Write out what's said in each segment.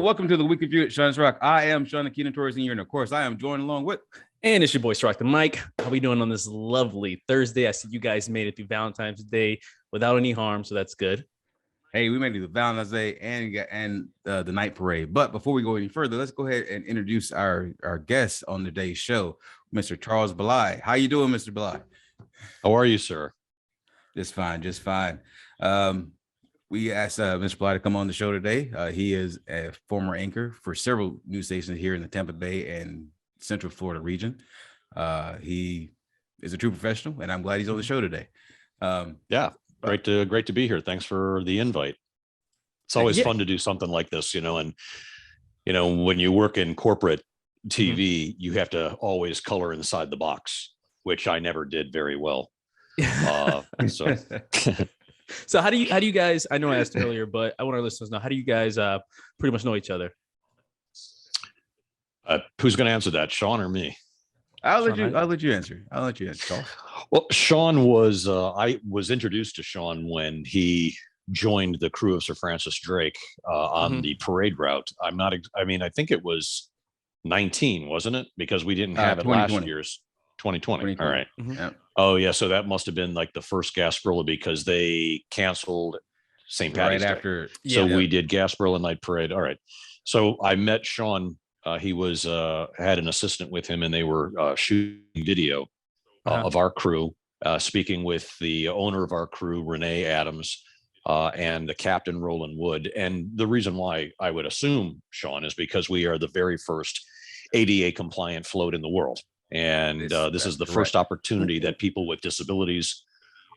welcome to the Weekly View at Shawn Serak. I am Shawn the Keenan Torres, and of course, I am joined along with. And it's your boy Serak the Mike. How we doing on this lovely Thursday? I see you guys made it through Valentine's Day without any harm, so that's good. Hey, we made it to Valentine's Day and the night parade. But before we go any further, let's go ahead and introduce our guest on today's show, Mr. Charles Billi. How you doing, Mr. Billi? How are you, sir? Just fine, just fine. We asked Mr. Billi to come on the show today. He is a former anchor for several news stations here in the Tampa Bay and Central Florida region. He is a true professional, and I'm glad he's on the show today. Yeah, great to be here. Thanks for the invite. It's always fun to do something like this, and when you work in corporate TV, you have to always color inside the box, which I never did very well. So how do you guys? I know I asked earlier, but I want our listeners to know, how do you guys pretty much know each other? Who's going to answer that, Shawn or me? I'll let you answer. Charles. Well, Shawn was I was introduced to Shawn when he joined the crew of Sir Francis Drake on the parade route. I think it was 19, wasn't it? Because we didn't have it last year's 2020. All right. Mm-hmm. Yep. Oh yeah, so that must have been like the first Gasparilla because they canceled St. Patty's Day. After. So we did Gasparilla Night Parade. All right. So I met Shawn. He was had an assistant with him, and they were shooting video of our crew, speaking with the owner of our crew, Renee Adams, and the captain, Roland Wood. And the reason why I would assume, Shawn, is because we are the very first ADA compliant float in the world. And this is the first opportunity that people with disabilities,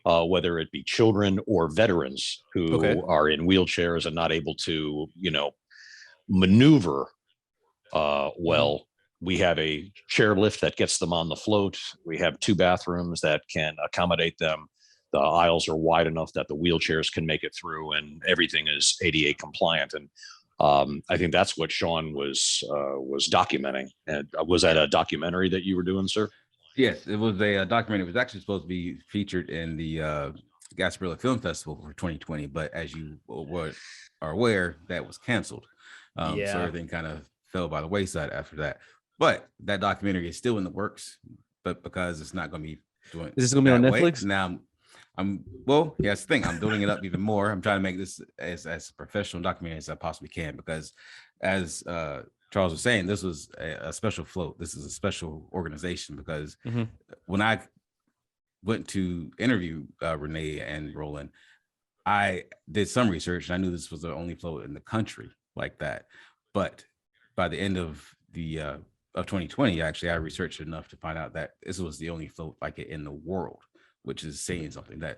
whether it be children or veterans who are in wheelchairs and not able to, maneuver well, we have a chairlift that gets them on the float. We have 2 bathrooms that can accommodate them. The aisles are wide enough that the wheelchairs can make it through, and everything is ADA compliant. And I think that's what Shawn was documenting. And was that a documentary that you were doing, sir? Yes, it was a documentary. It was actually supposed to be featured in the Gasparilla Film Festival for 2020, but as you are aware, that was canceled. So everything kind of fell by the wayside after that. But that documentary is still in the works. But because it's not going to be doing, is this going to be on Netflix now? That's the thing. I'm building it up even more. I'm trying to make this as professional documentary as I possibly can, because as Charles was saying, this was a special float. This is a special organization, because when I went to interview Renee and Roland, I did some research, and I knew this was the only float in the country like that. But by the end of the of 2020, actually, I researched enough to find out that this was the only float like it in the world, which is saying something. That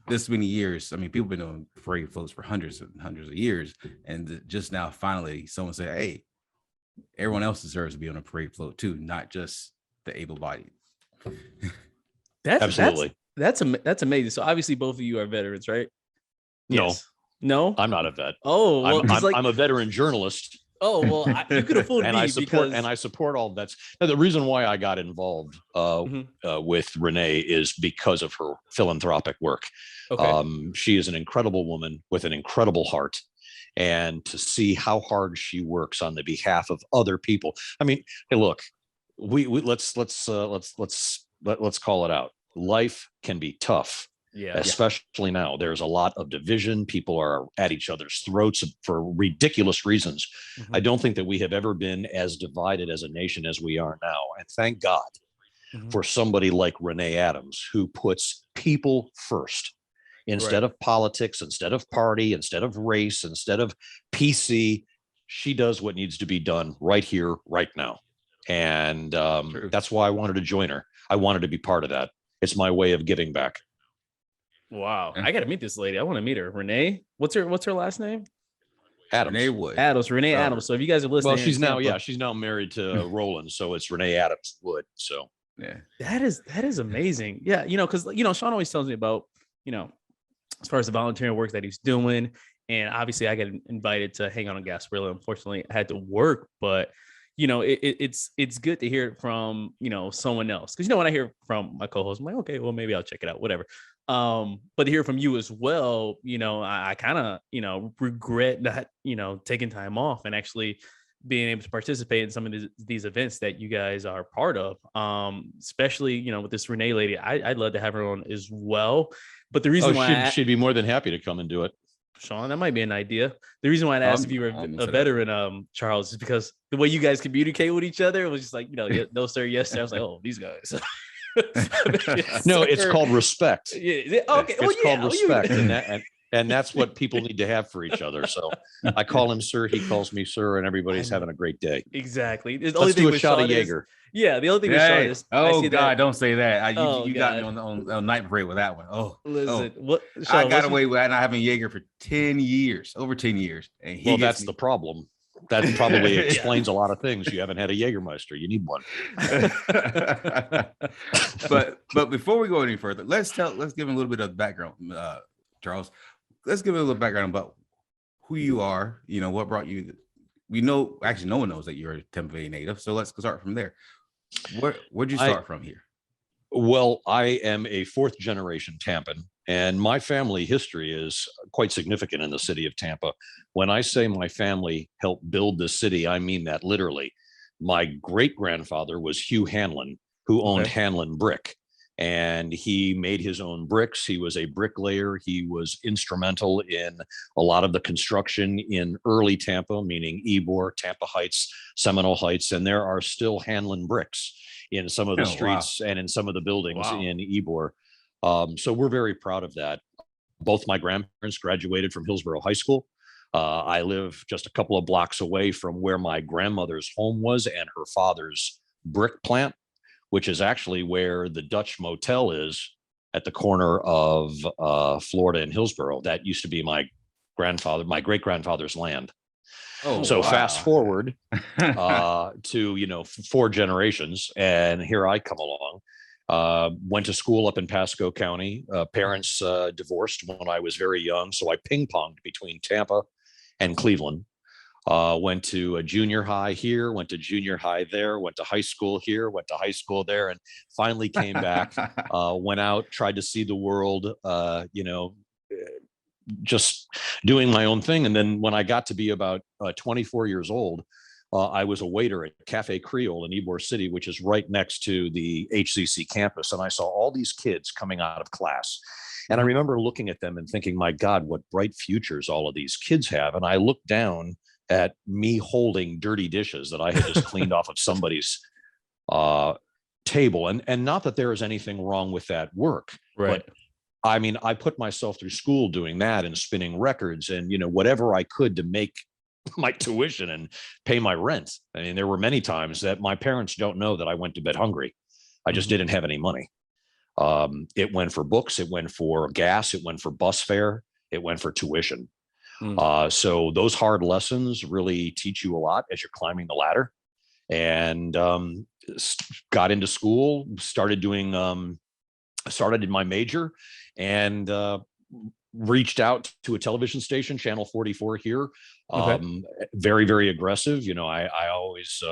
this many years, I mean, people have been doing parade floats for hundreds and hundreds of years, and just now finally someone said, hey, everyone else deserves to be on a parade float too, not just the able-bodied. Absolutely. That's amazing. So obviously both of you are veterans, right? No, I'm not a vet. Oh, well, I'm a veteran journalist. Oh, well, you could have fooled me. I support all vets. Now, the reason why I got involved with Renee is because of her philanthropic work. She is an incredible woman with an incredible heart, and to see how hard she works on the behalf of other people. I mean, hey, look, let's call it out. Life can be tough. Especially now, there's a lot of division. People are at each other's throats for ridiculous reasons. I don't think that we have ever been as divided as a nation as we are now. And thank God for somebody like Renee Adams, who puts people first instead of politics, instead of party, instead of race, instead of PC. She does what needs to be done right here, right now. And that's why I wanted to join her. I wanted to be part of that. It's my way of giving back. Wow, I got to meet this lady. I want to meet her. Renee, what's her last name? Adams. Renee Wood. Renee Adams. So if you guys are listening, well, she's now married to Roland, so it's Renee Adams Wood. So that is amazing. Yeah, because Shawn always tells me about as far as the volunteering work that he's doing, and obviously I got invited to hang out on Gasparilla. Unfortunately, I had to work, but it's good to hear it from someone else, because when I hear from my co-host, I'm like, okay, well, maybe I'll check it out, whatever. But to hear from you as well, I kind of, regret not, taking time off and actually being able to participate in some of these events that you guys are part of. Especially, with this Renee lady, I'd love to have her on as well. But the reason why she'd be more than happy to come and do it. Shawn, that might be an idea. The reason why I asked if you were a veteran, Charles, is because the way you guys communicate with each other, it was just like, no, sir, yes, sir. I was like, oh, these guys. No, it's called respect. Yeah. Okay. It's called respect. And that's what people need to have for each other. So I call him sir, he calls me sir, and everybody's having a great day. Exactly. Let's do a shot of Jaeger. Yeah, the only thing with Shawn is, oh God, don't say that. You got me on night parade with that one. Listen, Shawn, I got away with not having Jaeger for 10 years, over 10 years. And that's the problem. That probably explains a lot of things. You haven't had a Jägermeister. You need one. but before we go any further, let's give him a little bit of background, Charles. Let's give a little background about who you are. What brought you. We know, actually, no one knows that you're a Tampa Bay native. So let's start from there. Where'd you start from here? Well, I am a fourth generation Tampan, and my family history is quite significant in the city of Tampa. When I say my family helped build the city, I mean that literally. My great grandfather was Hugh Hanlon, who owned Hanlon Brick, and he made his own bricks. He was a bricklayer. He was instrumental in a lot of the construction in early Tampa, meaning Ybor, Tampa Heights, Seminole Heights, and there are still Hanlon bricks in some of the streets and in some of the buildings in Ybor. So we're very proud of that. Both my grandparents graduated from Hillsborough High School. I live just a couple of blocks away from where my grandmother's home was and her father's brick plant, which is actually where the Dutch Motel is at the corner of Florida and Hillsborough. That used to be my great grandfather's land. Fast forward to 4 generations, and here I come along. Went to school up in Pasco County. Parents divorced when I was very young, so I ping-ponged between Tampa and Cleveland. Went to a junior high here, went to junior high there, went to high school here, went to high school there, and finally came back. Went out, tried to see the world. Just doing my own thing. And then when I got to be about 24 years old, I was a waiter at Cafe Creole in Ybor City, which is right next to the HCC campus. And I saw all these kids coming out of class. And I remember looking at them and thinking, my God, what bright futures all of these kids have. And I looked down at me holding dirty dishes that I had just cleaned off of somebody's table. And not that there is anything wrong with that work, but I mean, I put myself through school doing that and spinning records and, whatever I could to make my tuition and pay my rent. I mean, there were many times that my parents don't know that I went to bed hungry. I just didn't have any money. It went for books. It went for gas. It went for bus fare. It went for tuition. So those hard lessons really teach you a lot as you're climbing the ladder. And got into school, started in my major, and reached out to a television station, Channel 44 here. Very, very aggressive. I always,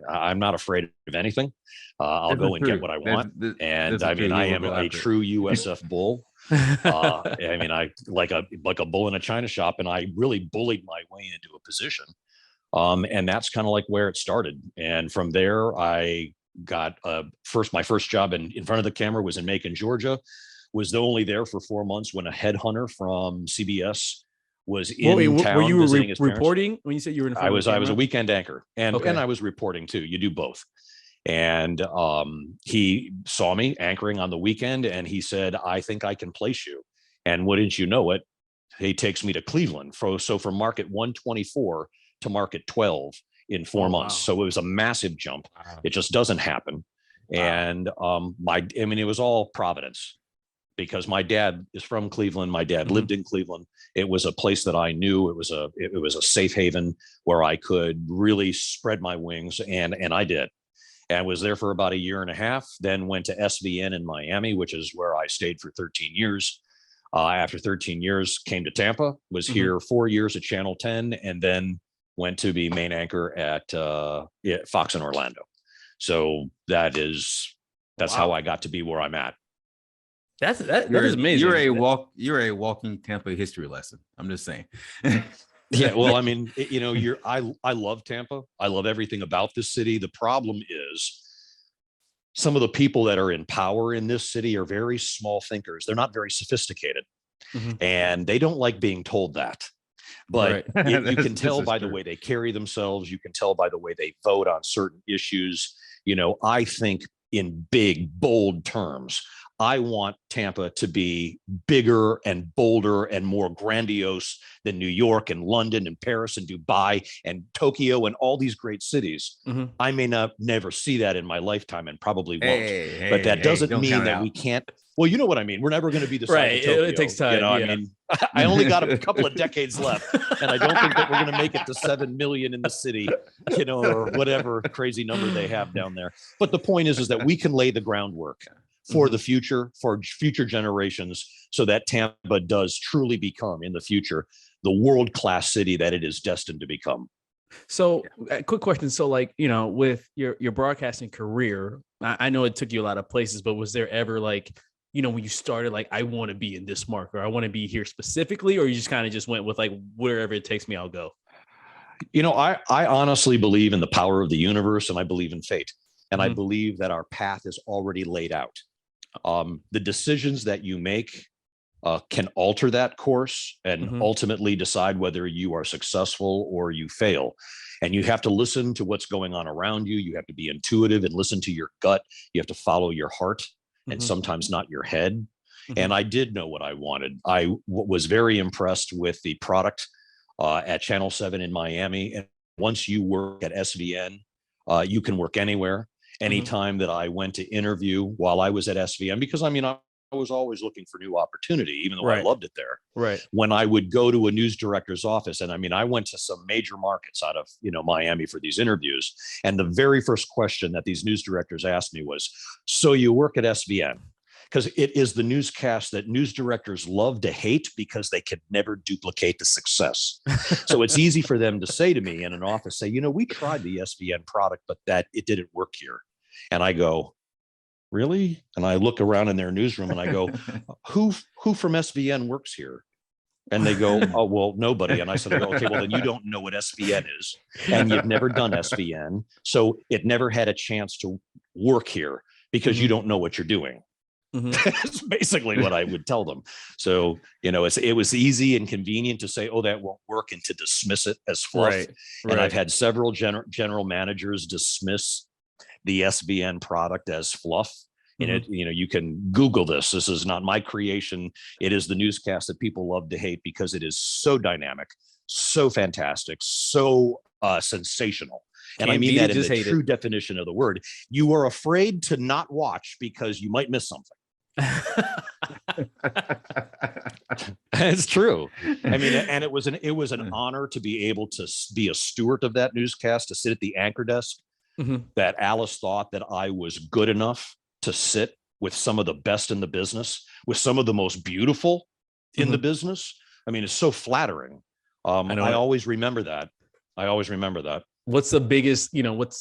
I'm not afraid of anything. I'll go and get what I want. I am a true USF bull. I mean, I like a bull in a china shop, and I really bullied my way into a position. And that's kind of like where it started. And from there, I got my first job in front of the camera was in Macon, Georgia. Was only there for 4 months when a headhunter from CBS was in town. Were you reporting when you said you were in front I was a weekend anchor, and I was reporting too. You do both. And he saw me anchoring on the weekend, and he said, I think I can place you. And wouldn't you know it, he takes me to Cleveland. So from market 124 to market 12 in 4 months. So it was a massive jump. It just doesn't happen. And it was all Providence, because my dad is from Cleveland. My dad lived in Cleveland. It was a place that I knew. It was a safe haven where I could really spread my wings, and I did. And was there for about a year and a half, then went to SVN in Miami, which is where I stayed for 13 years. After 13 years, came to Tampa, was here 4 years at Channel 10, and then went to be main anchor at Fox in Orlando. So that's how I got to be where I'm at. That is amazing. You're a walking Tampa history lesson. I'm just saying. Yeah, well, I mean, I love Tampa. I love everything about this city. The problem is some of the people that are in power in this city are very small thinkers. They're not very sophisticated, and they don't like being told that. But you can tell by the way they carry themselves. You can tell by the way they vote on certain issues. I think in big, bold terms. I want Tampa to be bigger and bolder and more grandiose than New York and London and Paris and Dubai and Tokyo and all these great cities. I may never see that in my lifetime and probably won't. But that doesn't mean that we can't. Well, you know what I mean. We're never going to be the size of Tokyo. It takes time. I mean, I only got a couple of decades left, and I don't think that we're going to make it to 7 million in the city, or whatever crazy number they have down there. But the point is that we can lay the groundwork for the future, for future generations, so that Tampa does truly become in the future the world-class city that it is destined to become. So quick question. So with your broadcasting career, I know it took you a lot of places, but was there ever when you started, I want to be in this market, or I want to be here specifically, or you just kind of just went with wherever it takes me, I'll go? I honestly believe in the power of the universe, and I believe in fate. And I believe that our path is already laid out. The decisions that you make can alter that course and ultimately decide whether you are successful or you fail. And you have to listen to what's going on around you. You have to be intuitive and listen to your gut. You have to follow your heart and sometimes not your head. And I did know what I wanted. I was very impressed with the product at Channel 7 in Miami. And once you work at SVN, you can work anywhere. Anytime that I went to interview while I was at SVN, because I was always looking for new opportunity, even though I loved it there. Right. When I would go to a news director's office, and I went to some major markets out of, Miami for these interviews. And the very first question that these news directors asked me was, so you work at SVN? Because it is the newscast that news directors love to hate because they could never duplicate the success. So it's easy for them to say to me in an office, say, we tried the SVN product, but that it didn't work here. And I go, really? And I look around in their newsroom and I go, who from SVN works here? And they go, oh, well, nobody. And I said, okay, well, then you don't know what SVN is, and you've never done SVN. So it never had a chance to work here because you don't know what you're doing. That's basically what I would tell them. So, it was easy and convenient to say, oh, that won't work, and to dismiss it as fluff. And I've had several general managers dismiss the SVN product as fluff. And you can Google this. This is not my creation. It is the newscast that people love to hate because it is so dynamic, so fantastic, so sensational. And I mean that in the true definition of the word. You are afraid to not watch because you might miss something. It's true. And it was an honor to be able to be a steward of that newscast, to sit at the anchor desk. That Alice thought that I was good enough to sit with some of the best in the business, with some of the most beautiful in the business. It's so flattering. I always remember that. What's the biggest,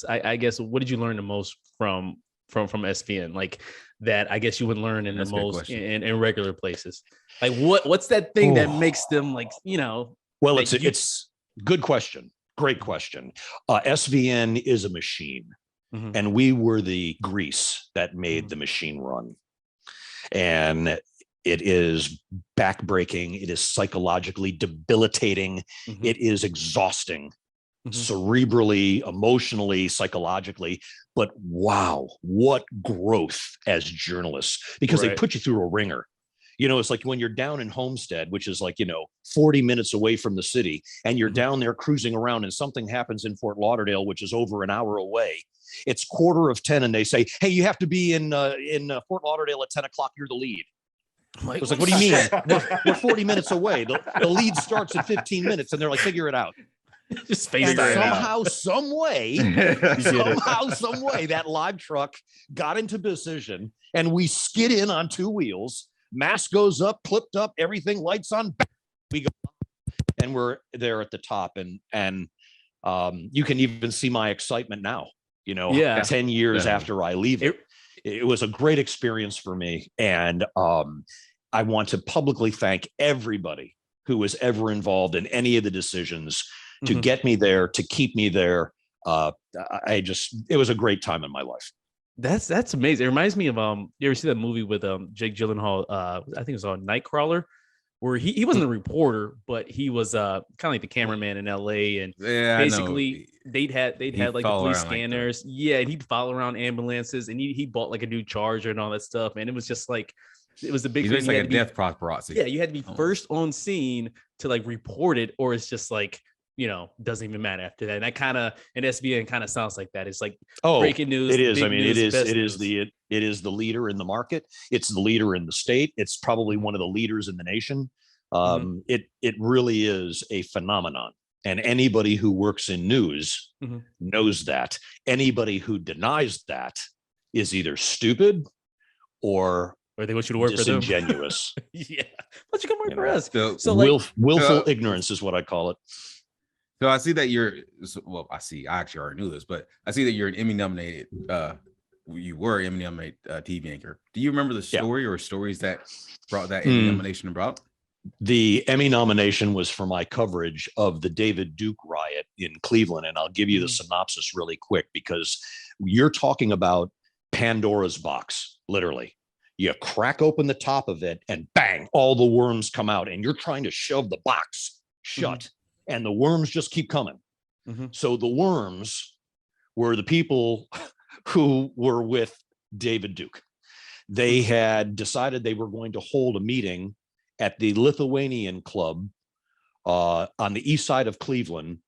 I guess, what did you learn the most from SVN? That I guess you would learn in the most in regular places. What's that thing that makes them Well, it's good question. Great question. SVN is a machine, and we were the grease that made the machine run. And it is backbreaking. It is psychologically debilitating. It is exhausting, cerebrally, emotionally, psychologically. But wow, what growth as journalists, because they put you through a ringer. It's like when you're down in Homestead, which is 40 minutes away from the city, and you're down there cruising around, and something happens in Fort Lauderdale, which is over an hour away. It's 9:45, and they say, hey, you have to be in Fort Lauderdale at 10 o'clock. You're the lead. I was like, what do you mean? We're 40 minutes away. The lead starts at 15 minutes, and they're like, figure it out. Just somehow, some way, that live truck got into position, and we skid in on two wheels. Mask goes up, clipped up, everything, lights on, we go, and we're there at the top. And you can even see my excitement now, 10 years after I leave it. it was a great experience for me. And I want to publicly thank everybody who was ever involved in any of the decisions to get me there, to keep me there. It was a great time in my life. That's amazing. It reminds me of you ever see that movie with Jake Gyllenhaal? I think it was on Nightcrawler, where he wasn't a reporter, but he was kind of like the cameraman in LA. And basically they'd had like the police scanners. And he'd follow around ambulances, and he bought like a new Charger and all that stuff. And it was just like, it was a big thing. Like a death paparazzi. Yeah, you had to be first on scene to like report it, or it's just like, doesn't even matter after that. And that kind of, and SBN kind of sounds like that. It's like breaking news. It is. I mean, it is the leader in the market. It's the leader in the state. It's probably one of the leaders in the nation. It really is a phenomenon. And anybody who works in news knows that. Anybody who denies that is either stupid or they want you to work disingenuous. For them. Yeah, let you come work for us. So willful ignorance is what I call it. So I see that I actually already knew this, but I see that you're an Emmy nominated. You were an Emmy nominated TV anchor. Do you remember the story or stories that brought that Emmy nomination about? The Emmy nomination was for my coverage of the David Duke riot in Cleveland. And I'll give you the synopsis really quick, because you're talking about Pandora's box, literally. You crack open the top of it and bang, all the worms come out, and you're trying to shove the box shut. And the worms just keep coming. So the worms were the people who were with David Duke. They had decided they were going to hold a meeting at the Lithuanian Club on the east side of Cleveland.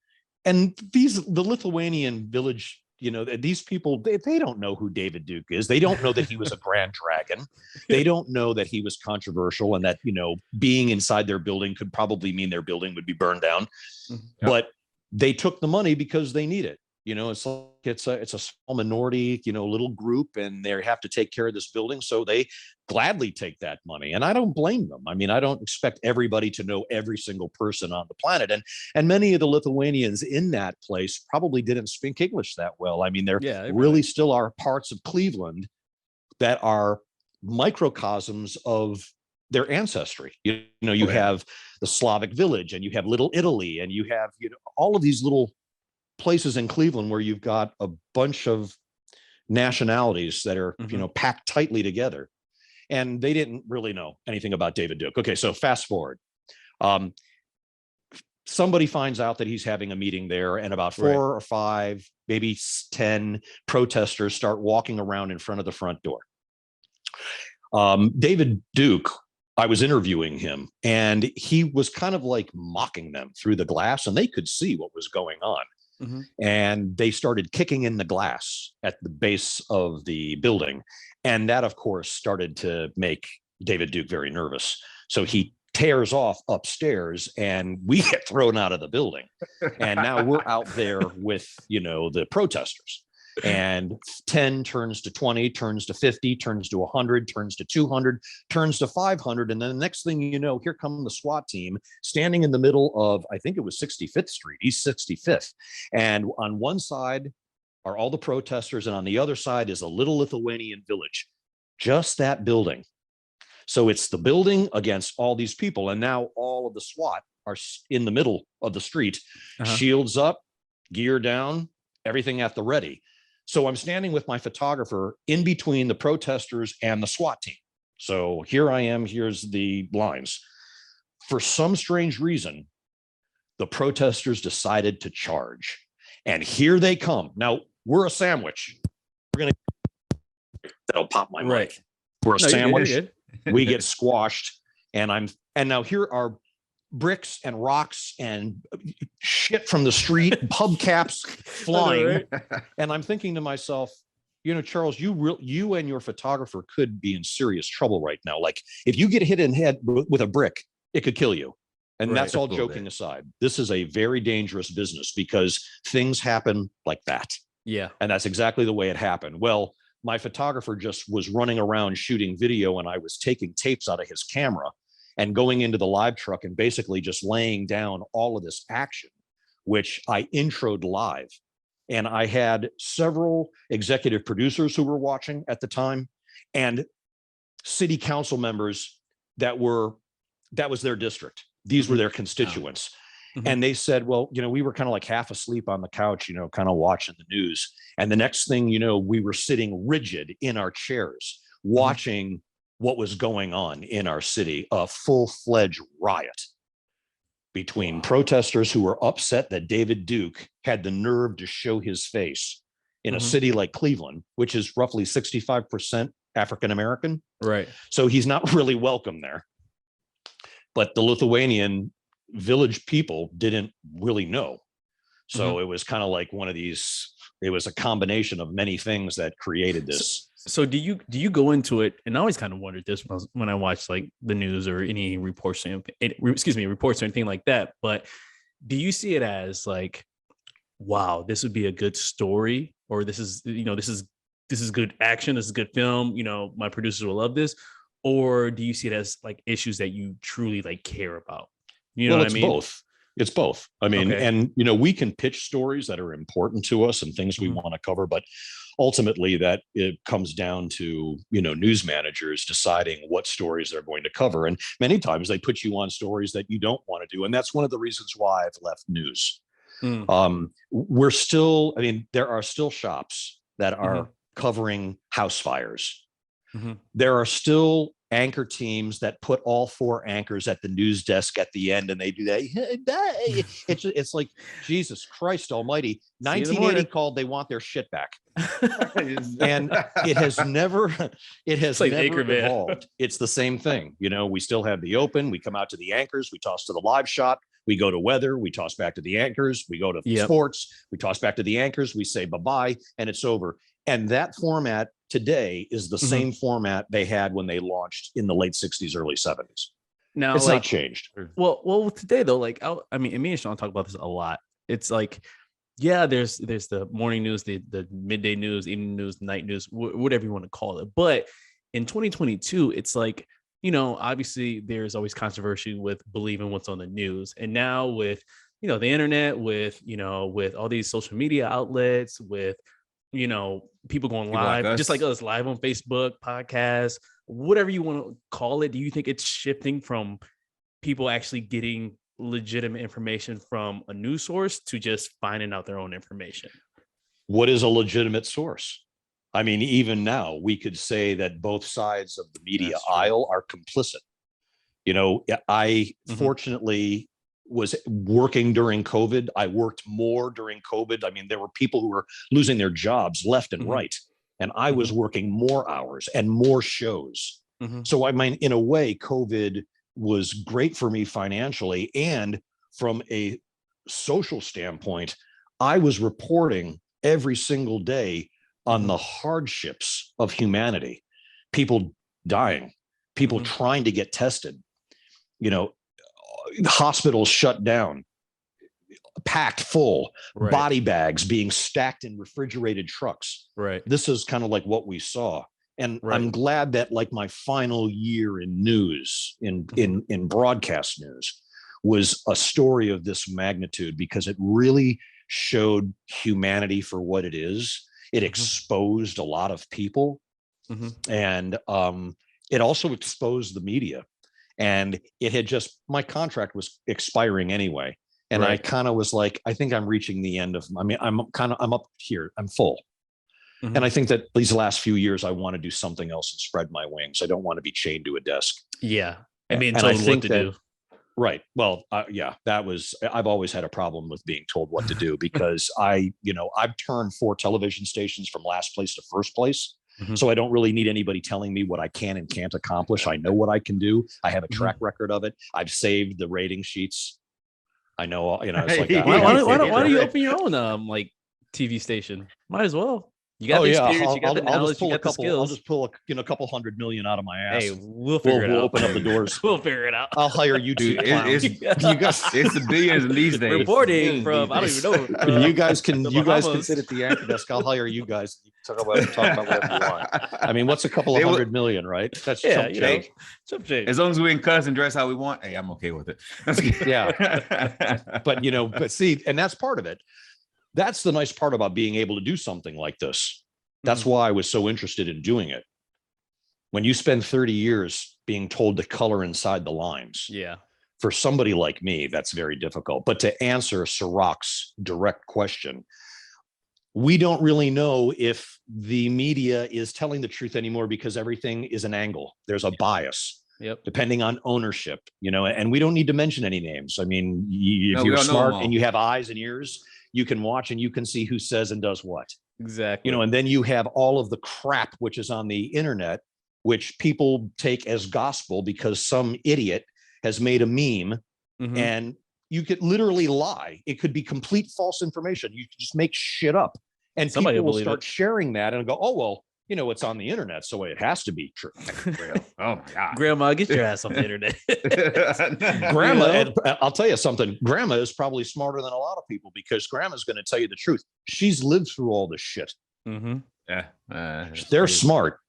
And the Lithuanian village, these people, they don't know who David Duke is. They don't know that he was a grand dragon. They don't know that he was controversial, and that, being inside their building could probably mean their building would be burned down. But they took the money because they need it. It's like it's a small minority, little group, and they have to take care of this building. So they gladly take that money. And I don't blame them. I mean, I don't expect everybody to know every single person on the planet. And many of the Lithuanians in that place probably didn't speak English that well. I mean, there really still are parts of Cleveland that are microcosms of their ancestry. You have the Slavic village, and you have Little Italy, and you have, all of these little places in Cleveland where you've got a bunch of nationalities that are, packed tightly together. And they didn't really know anything about David Duke. Okay, so fast forward. Somebody finds out that he's having a meeting there, and about 4 or 5, maybe 10 protesters start walking around in front of the front door. David Duke, I was interviewing him, and he was kind of like mocking them through the glass, and they could see what was going on. And they started kicking in the glass at the base of the building. And that, of course, started to make David Duke very nervous. So he tears off upstairs, and we get thrown out of the building. And now we're out there with, the protesters. And 10 turns to 20, turns to 50, turns to 100, turns to 200, turns to 500. And then the next thing you know, here come the SWAT team standing in the middle of, I think it was 65th Street, East 65th. And on one side are all the protesters, and on the other side is a little Lithuanian village, just that building. So it's the building against all these people. And now all of the SWAT are in the middle of the street, shields up, gear down, everything at the ready. So I'm standing with my photographer in between the protesters and the SWAT team. So here I am, here's the lines. For some strange reason, the protesters decided to charge. And here they come. Now, we're a sandwich. That'll pop my mic. We're a sandwich. We get squashed. And now here are bricks and rocks and shit from the street, hubcaps flying. And I'm thinking to myself, Charles, you and your photographer could be in serious trouble right now. Like, if you get hit in the head with a brick, it could kill you. And that's all joking aside. This is a very dangerous business, because things happen like that. Yeah. And that's exactly the way it happened. Well, my photographer just was running around shooting video, and I was taking tapes out of his camera and going into the live truck and basically just laying down all of this action, which I introed live. And I had several executive producers who were watching at the time, and city council members that was their district. These were their constituents. And they said, well, we were kind of like half asleep on the couch, kind of watching the news. And the next thing you know, we were sitting rigid in our chairs, watching what was going on in our city, a full-fledged riot between protesters who were upset that David Duke had the nerve to show his face in a city like Cleveland, which is roughly 65% African-American. Right. So he's not really welcome there. But the Lithuanian village people didn't really know. So it was kind of like one of these, it was a combination of many things that created this. So do you go into it? And I always kind of wondered this when I watch like the news or any reports or anything like that. But do you see it as like, wow, this would be a good story, or this is good action, this is good film, my producers will love this? Or do you see it as like issues that you truly like care about? You know what I mean? Both. It's both. I mean, and we can pitch stories that are important to us and things we want to cover, but ultimately that it comes down to, news managers deciding what stories they're going to cover. And many times they put you on stories that you don't want to do. And that's one of the reasons why I've left news. We're still, there are still shops that are covering house fires. There are still anchor teams that put all four anchors at the news desk at the end, and they do that. It's like, Jesus Christ Almighty. 1980 called, they want their shit back. And it has never evolved. It's the same thing. We still have the open. We come out to the anchors. We toss to the live shot. We go to weather. We toss back to the anchors. We go to sports. We toss back to the anchors. We say bye-bye, and it's over. And that format today is the same format they had when they launched in the late 60s, early 70s. Now it's not changed. Well, today though, like, me and Shawn talk about this a lot. It's like, yeah, there's the morning news, the midday news, evening news, night news, whatever you want to call it. But in 2022, it's like, obviously there's always controversy with believing what's on the news. And now with, the internet, with all these social media outlets, with, people going live, like just like us, live on Facebook, podcasts, whatever you want to call it. Do you think it's shifting from people actually getting legitimate information from a news source to just finding out their own information? What is a legitimate source? Even now we could say that both sides of the media aisle are complicit. I fortunately was working during COVID. I worked more during COVID. There were people who were losing their jobs left and right. And I was working more hours and more shows. So in a way, COVID was great for me financially. And from a social standpoint, I was reporting every single day on the hardships of humanity, people dying, people trying to get tested, hospitals shut down, packed full, body bags being stacked in refrigerated trucks. This is kind of like what we saw. And I'm glad that like my final year in news, in broadcast news, was a story of this magnitude, because it really showed humanity for what it is. It exposed a lot of people, and it also exposed the media. And it had my contract was expiring anyway. And I kind of was like, I think I'm reaching the end of, I'm up here, I'm full. And I think that these last few years, I want to do something else and spread my wings. I don't want to be chained to a desk. Yeah. And I think what to do. Right. Well, I've always had a problem with being told what to do, because I've turned 4 television stations from last place to first place. So I don't really need anybody telling me what I can and can't accomplish. I know what I can do. I have a track record of it. I've saved the rating sheets. I know, it's like, why don't you open your own TV station? Might as well. You got the experience, you got the knowledge, you got the skills. I'll just pull a couple $100 million out of my ass. Hey, we'll figure it out. We'll open up the doors. We'll figure it out. I'll hire you two. It's the billions these days. Reporting from, I don't even know. You guys can sit at the anchor desk. I'll hire you guys. Talk about whatever you want. What's a couple of $100 million, right? That's chump change. As long as we can cuss and dress how we want, hey, I'm okay with it. Yeah. But see, and that's part of it. That's the nice part about being able to do something like this. That's why I was so interested in doing it. When you spend 30 years being told to color inside the lines, Yeah. for somebody like me, that's very difficult. But to answer Serak's direct question, we don't really know if the media is telling the truth anymore because everything is an angle. There's a bias. Yep. Depending on ownership, and we don't need to mention any names. I mean, if you're smart and you have eyes and ears, you can watch and you can see who says and does what. Exactly. And then you have all of the crap which is on the internet, which people take as gospel because some idiot has made a meme, and you could literally lie. It could be complete false information. You could just make shit up, and somebody people will start sharing that and go, "Oh well, it's on the internet, so it has to be true." Oh my God. Grandma, get your ass on the internet. Grandma, and I'll tell you something. Grandma is probably smarter than a lot of people because Grandma's going to tell you the truth. She's lived through all this shit. Yeah, they're smart.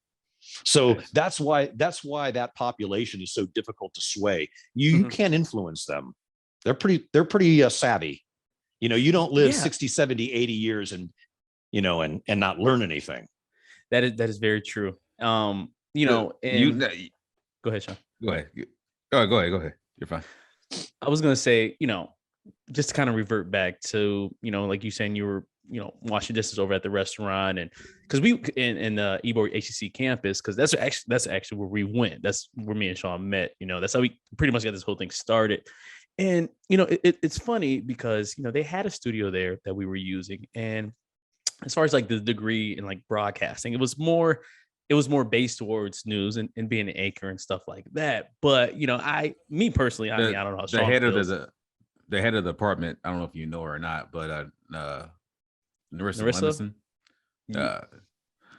So that's why that population is so difficult to sway. You can't influence them. They're pretty savvy. You don't live 60, 70, 80 years and not learn anything. That is very true. Go ahead, Shawn. Go ahead. Go ahead. You're fine. I was gonna say, just to kind of revert back to, like you saying you were, washing dishes over at the restaurant, and because we in the Ybor HCC campus, because that's actually where we went. That's where me and Shawn met. That's how we pretty much got this whole thing started. And it's funny because they had a studio there that we were using, and as far as like the degree in like broadcasting, it was more based towards news and being an anchor and stuff like that. But me personally, I don't know how Shawn feels. The head of the department, I don't know if you know her or not, but Narissa Lemison.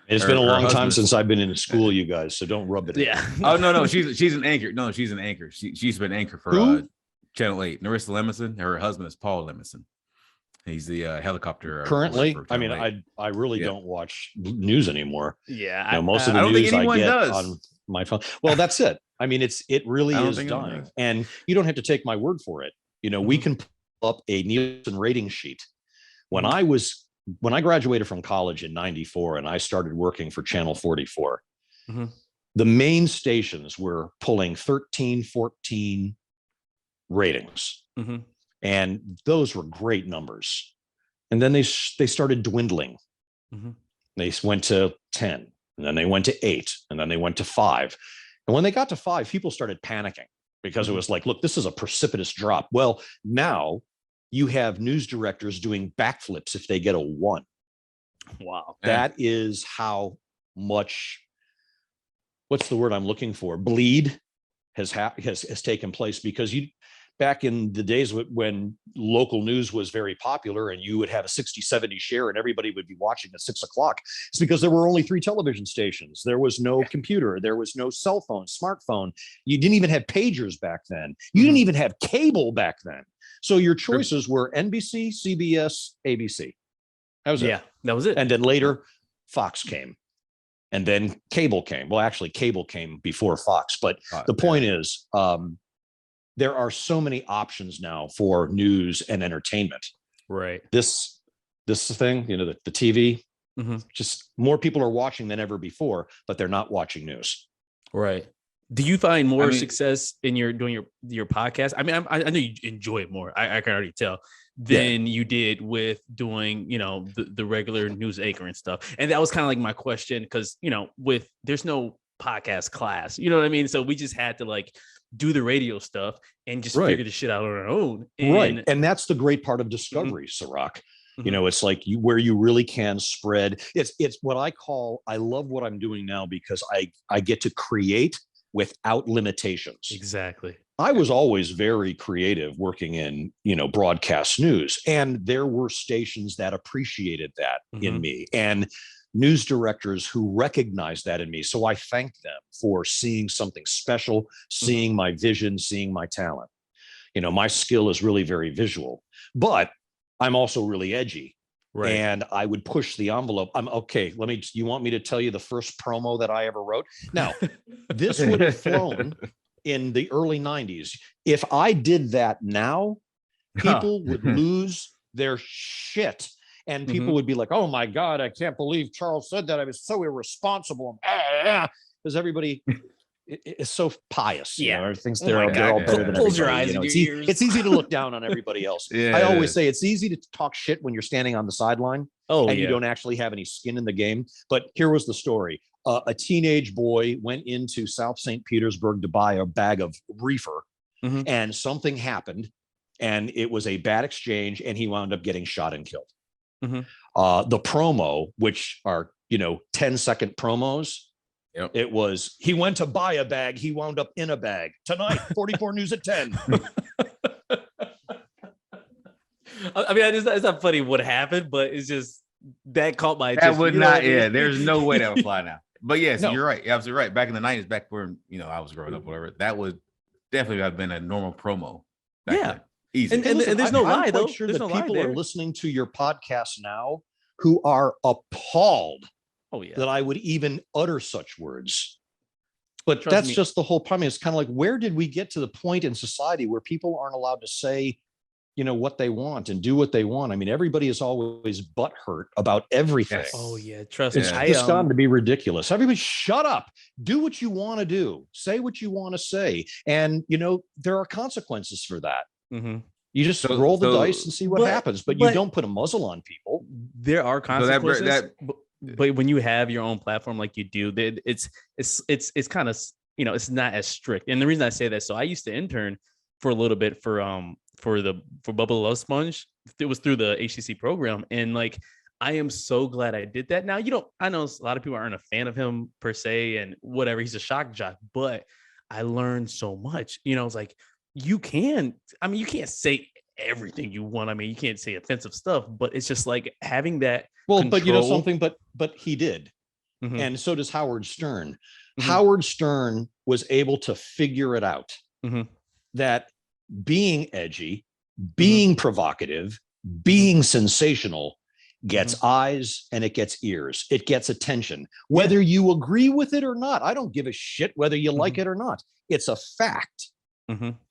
It's been a long time since I've been in school, you guys, so don't rub it in. Yeah. Oh no, she's an anchor. No, she's an anchor. She's been anchor for Channel 8. Narissa Lemison. Her husband is Paul Lemison. He's the helicopter. Currently, I mean, I really don't watch news anymore. Yeah, most of the news I get on my phone. Well, that's it. I mean, it really is dying, and you don't have to take my word for it. We can pull up a Nielsen rating sheet. When I graduated from college in '94 and I started working for Channel 44, the main stations were pulling 13, 14 ratings. And those were great numbers. And then they started dwindling. They went to 10, and then they went to 8, and then they went to 5. And when they got to 5, people started panicking because it was like, look, this is a precipitous drop. Well, now you have news directors doing backflips if they get a 1. Wow. That is how much, what's the word I'm looking for? Bleed has taken place, because back in the days when local news was very popular and you would have a 60, 70 share and everybody would be watching at 6 o'clock, it's because there were only 3 television stations. There was no computer. There was no cell phone, smartphone. You didn't even have pagers back then. You didn't even have cable back then. So your choices were NBC, CBS, ABC. That was it. Yeah, that was it. And then later Fox came, and then cable came. Well, actually cable came before Fox, but the point is, there are so many options now for news and entertainment. Right. This thing, the TV, just more people are watching than ever before, but they're not watching news. Right. Do you find more success in doing your podcast? I mean, I know you enjoy it more. I can already tell than you did with doing, the regular news anchor and stuff. And that was kind of like my question, because, there's no podcast class, you know what I mean? So we just had to do the radio stuff and just figure the shit out on our own. Right. And that's the great part of discovery, Serak. It's like where you really can spread. It's what I love what I'm doing now, because I get to create without limitations. Exactly. I was always very creative working in, broadcast news, and there were stations that appreciated that in me, and news directors who recognized that in me. So I thank them for seeing something special, seeing my vision, seeing my talent. My skill is really very visual, but I'm also really edgy. Right. And I would push the envelope. You want me to tell you the first promo that I ever wrote? Now, this would have flown in the early 90s. If I did that now, people would lose their shit. And people would be like, oh my God, I can't believe Charles said that. I was so irresponsible. Because everybody is so pious. Yeah. You know, thinks Oh they're my God. all better than Close your everybody. eyes You know, and it's, your ears. it's easy to look down on everybody else. Yeah, I it always is. say it's easy to talk shit when you're standing on the sideline and you don't actually have any skin in the game. But here was the story. A teenage boy went into South St. Petersburg to buy a bag of reefer, and something happened, and it was a bad exchange, and he wound up getting shot and killed. The promo, which are 10-second promos, it was, he went to buy a bag, he wound up in a bag. Tonight, 44 News at 10. I mean, it's not funny what happened, but it's just that caught my That attention. would You know not. what I mean? Yeah, there's no way that would fly now. But yes, No. you're right. You're absolutely right. Back in the 90s, back when I was growing up, whatever, that would definitely have been a normal promo. Back then. Easy. And there's no lie, though. I'm quite sure There's that no lie people there. are listening to your podcast now who are appalled Oh yeah. that I would even utter such words. But Trust that's me. just the whole problem. It's kind of like, where did we get to the point in society where people aren't allowed to say, what they want and do what they want? I mean, everybody is always butthurt about everything. Yes. Oh yeah. Trust It's me. just gotten to be ridiculous. Everybody shut up. Do what you want to do. Say what you want to say. And, there are consequences for that. You just roll the dice and see what happens, but you don't put a muzzle on people. There are consequences, but when you have your own platform like you do, it's kind of, it's not as strict. And the reason I say that, so I used to intern for a little bit for Bubble Love Sponge. It was through the HCC program, and like I am so glad I did that. Now I know a lot of people aren't a fan of him per se, and whatever. He's a shock jock, but I learned so much. It's like you can't say everything you want. I mean, you can't say offensive stuff, but it's just like having that. Well, control. but something, but he did. And so does Howard Stern. Howard Stern was able to figure it out that being edgy, being provocative, being sensational gets eyes and it gets ears. It gets attention, whether you agree with it or not. I don't give a shit whether you like it or not. It's a fact.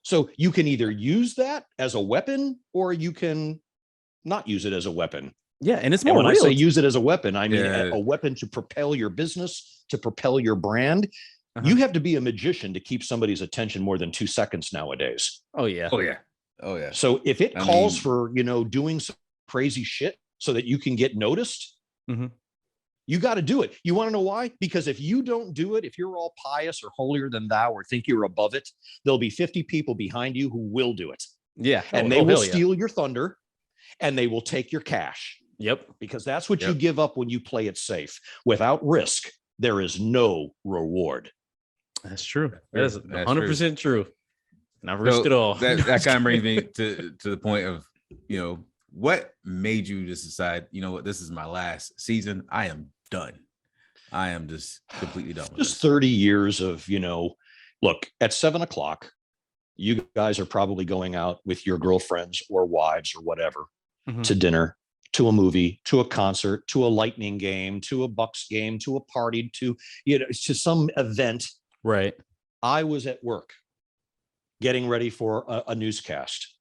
So you can either use that as a weapon or you can not use it as a weapon. Yeah, and it's more when real. I say use it as a weapon, I mean a weapon to propel your business, to propel your brand. You have to be a magician to keep somebody's attention more than 2 seconds nowadays. Oh yeah. So if it calls for, doing some crazy shit so that you can get noticed, you got to do it. You want to know why? Because if you don't do it, if you're all pious or holier than thou or think you're above it, there'll be 50 people behind you who will do it. Yeah. And they will steal your thunder and they will take your cash. Yep. Because that's what you give up when you play it safe. Without risk, there is no reward. That's true. That's 100% true. And I've risked it all. That kind of brings me to the point of, what made you just decide, what, this is my last season. I am done. I am just completely done with just 30 years of, look, at 7:00, you guys are probably going out with your girlfriends or wives or whatever to dinner, to a movie, to a concert, to a Lightning game, to a Bucks game, to a party, to some event. Right. I was at work getting ready for a newscast.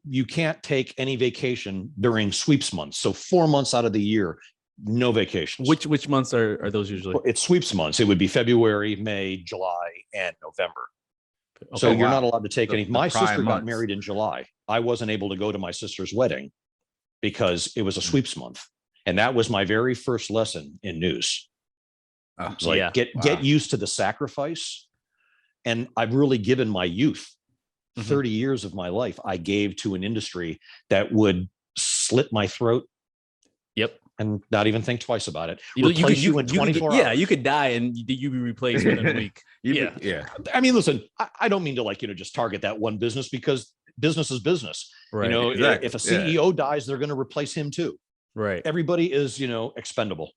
You can't take any vacation during sweeps months. So 4 months out of the year, no vacations. Which months are those usually? Well, it's sweeps months. It would be February, May, July, and November. Okay, so you're not allowed to take any. My sister got married in July. I wasn't able to go to my sister's wedding because it was a sweeps month. And that was my very first lesson in news. It's like, get used to the sacrifice. And I've really given my youth 30 years of my life, I gave to an industry that would slit my throat. Yep. And not even think twice about it. Replace you in 24 hours. Yeah, you could die and you'd be replaced within a week. Yeah. I mean, listen, I don't mean to just target that one business because business is business. Right. Exactly. If a CEO dies, they're going to replace him too. Right. Everybody is, expendable.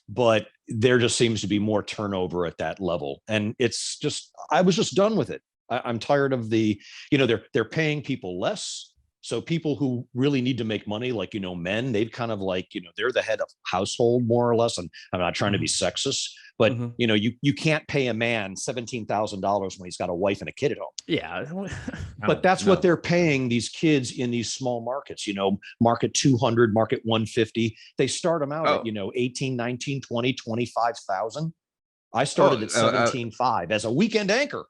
But there just seems to be more turnover at that level. And it's just, I was just done with it. I'm tired of the, they're paying people less. So people who really need to make money, like, men, they've kind of like, they're the head of household more or less. And I'm not trying to be sexist, but you can't pay a man $17,000 when he's got a wife and a kid at home. Yeah. But that's what they're paying these kids in these small markets, market 200, market 150. They start them out at, 18, 19, 20, 25,000. I started at 17.5 as a weekend anchor.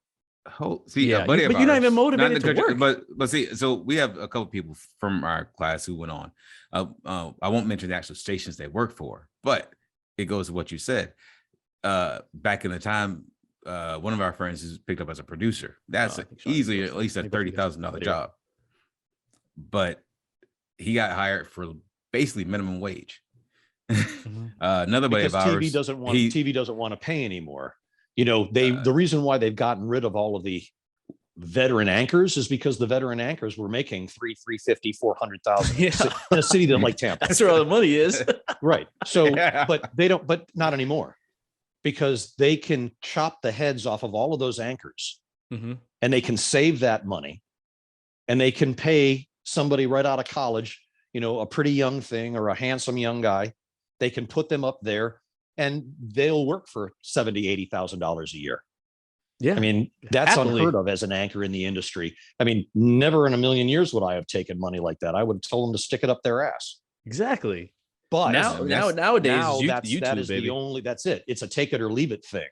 See, yeah, but you're not even motivated to work. But see, so we have a couple people from our class who went on. I won't mention the actual stations they work for, but it goes to what you said. Back in the time, one of our friends is picked up as a producer. That's easily at least a $30,000 job. But he got hired for basically minimum wage. Another buddy of ours, TV doesn't want to pay anymore. The reason why they've gotten rid of all of the veteran anchors is because the veteran anchors were making $350,000, $400,000 in a city like Tampa. That's where all the money is. Right. So, but not anymore, because they can chop the heads off of all of those anchors, and they can save that money, and they can pay somebody right out of college, a pretty young thing or a handsome young guy. They can put them up there, and they'll work for $70,000, $80,000 a year. Yeah. I mean, that's unheard of as an anchor in the industry. I mean, never in a million years would I have taken money like that. I would have told them to stick it up their ass. Exactly. But nowadays, YouTube, that is baby. That's it. It's a take it or leave it thing.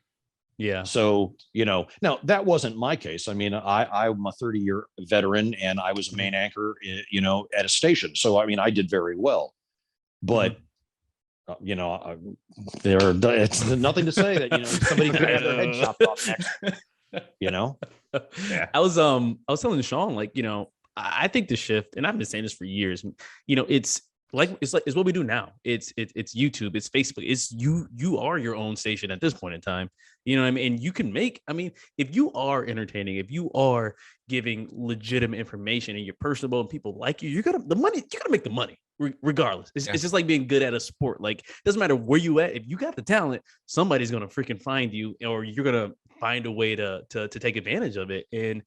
Yeah. So, now that wasn't my case. I mean, I'm a 30-year veteran, and I was a main anchor, at a station. So, I mean, I did very well, but it's nothing to say that somebody could have their head chopped off next. Yeah. I was telling Shawn, like, I think the shift, and I've been saying this for years, it's what we do now. It's YouTube, it's Facebook, it's you are your own station at this point in time. You know what I mean? And you can make, if you are entertaining, if you are giving legitimate information and you're personable and people like you, you're gonna make the money regardless. It's just like being good at a sport. Like, it doesn't matter where you at. If you got the talent, somebody's gonna freaking find you, or you're gonna find a way to take advantage of it. And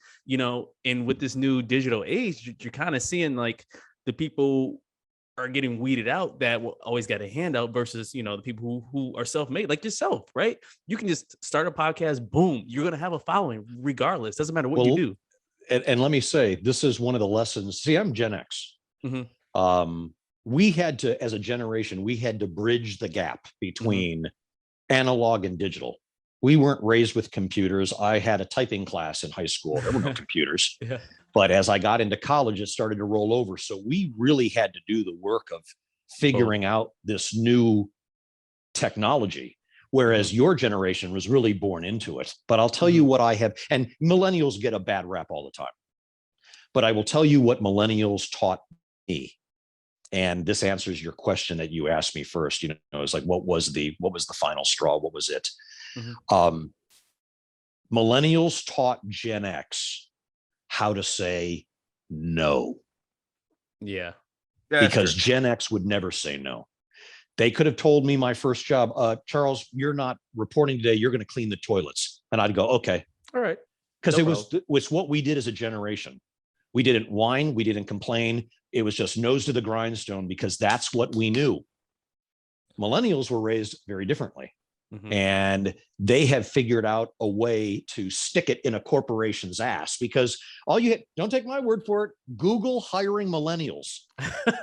and with this new digital age, you're kind of seeing like the people are getting weeded out that will always got a handout versus, the people who are self-made, like yourself, right? You can just start a podcast, boom, you're going to have a following regardless. Doesn't matter what you do. And let me say, this is one of the lessons. See, I'm Gen X. We had to, as a generation, we had to bridge the gap between analog and digital. We weren't raised with computers. I had a typing class in high school. There were no computers. Yeah. But as I got into college, it started to roll over. So we really had to do the work of figuring out this new technology, whereas your generation was really born into it. But I'll tell you what I have, and millennials get a bad rap all the time. But I will tell you what millennials taught me. And this answers your question that you asked me first. It's like, what was the final straw? What was it? Millennials taught Gen X how to say no. Yeah. Because Gen X would never say no. They could have told me my first job, Charles, you're not reporting today. You're going to clean the toilets. And I'd go, okay. All right. Because it was what we did as a generation. We didn't whine. We didn't complain. It was just nose to the grindstone, because that's what we knew. Millennials were raised very differently. And they have figured out a way to stick it in a corporation's ass, because don't take my word for it. Google hiring millennials.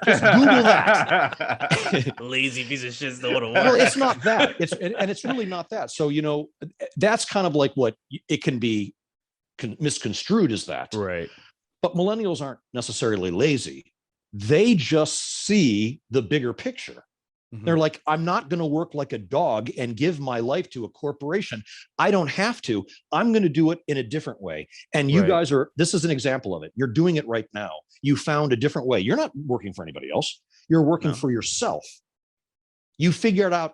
Just Google that. Lazy piece of shit's the one to work. Well, it's not that. It's really not that. So, that's kind of like what it can be misconstrued as that. Right. But millennials aren't necessarily lazy. They just see the bigger picture. They're like, I'm not going to work like a dog and give my life to a corporation. I don't have to. I'm going to do it in a different way. And you guys this is an example of it. You're doing it right now. You found a different way. You're not working for anybody else. You're working for yourself. You figured out,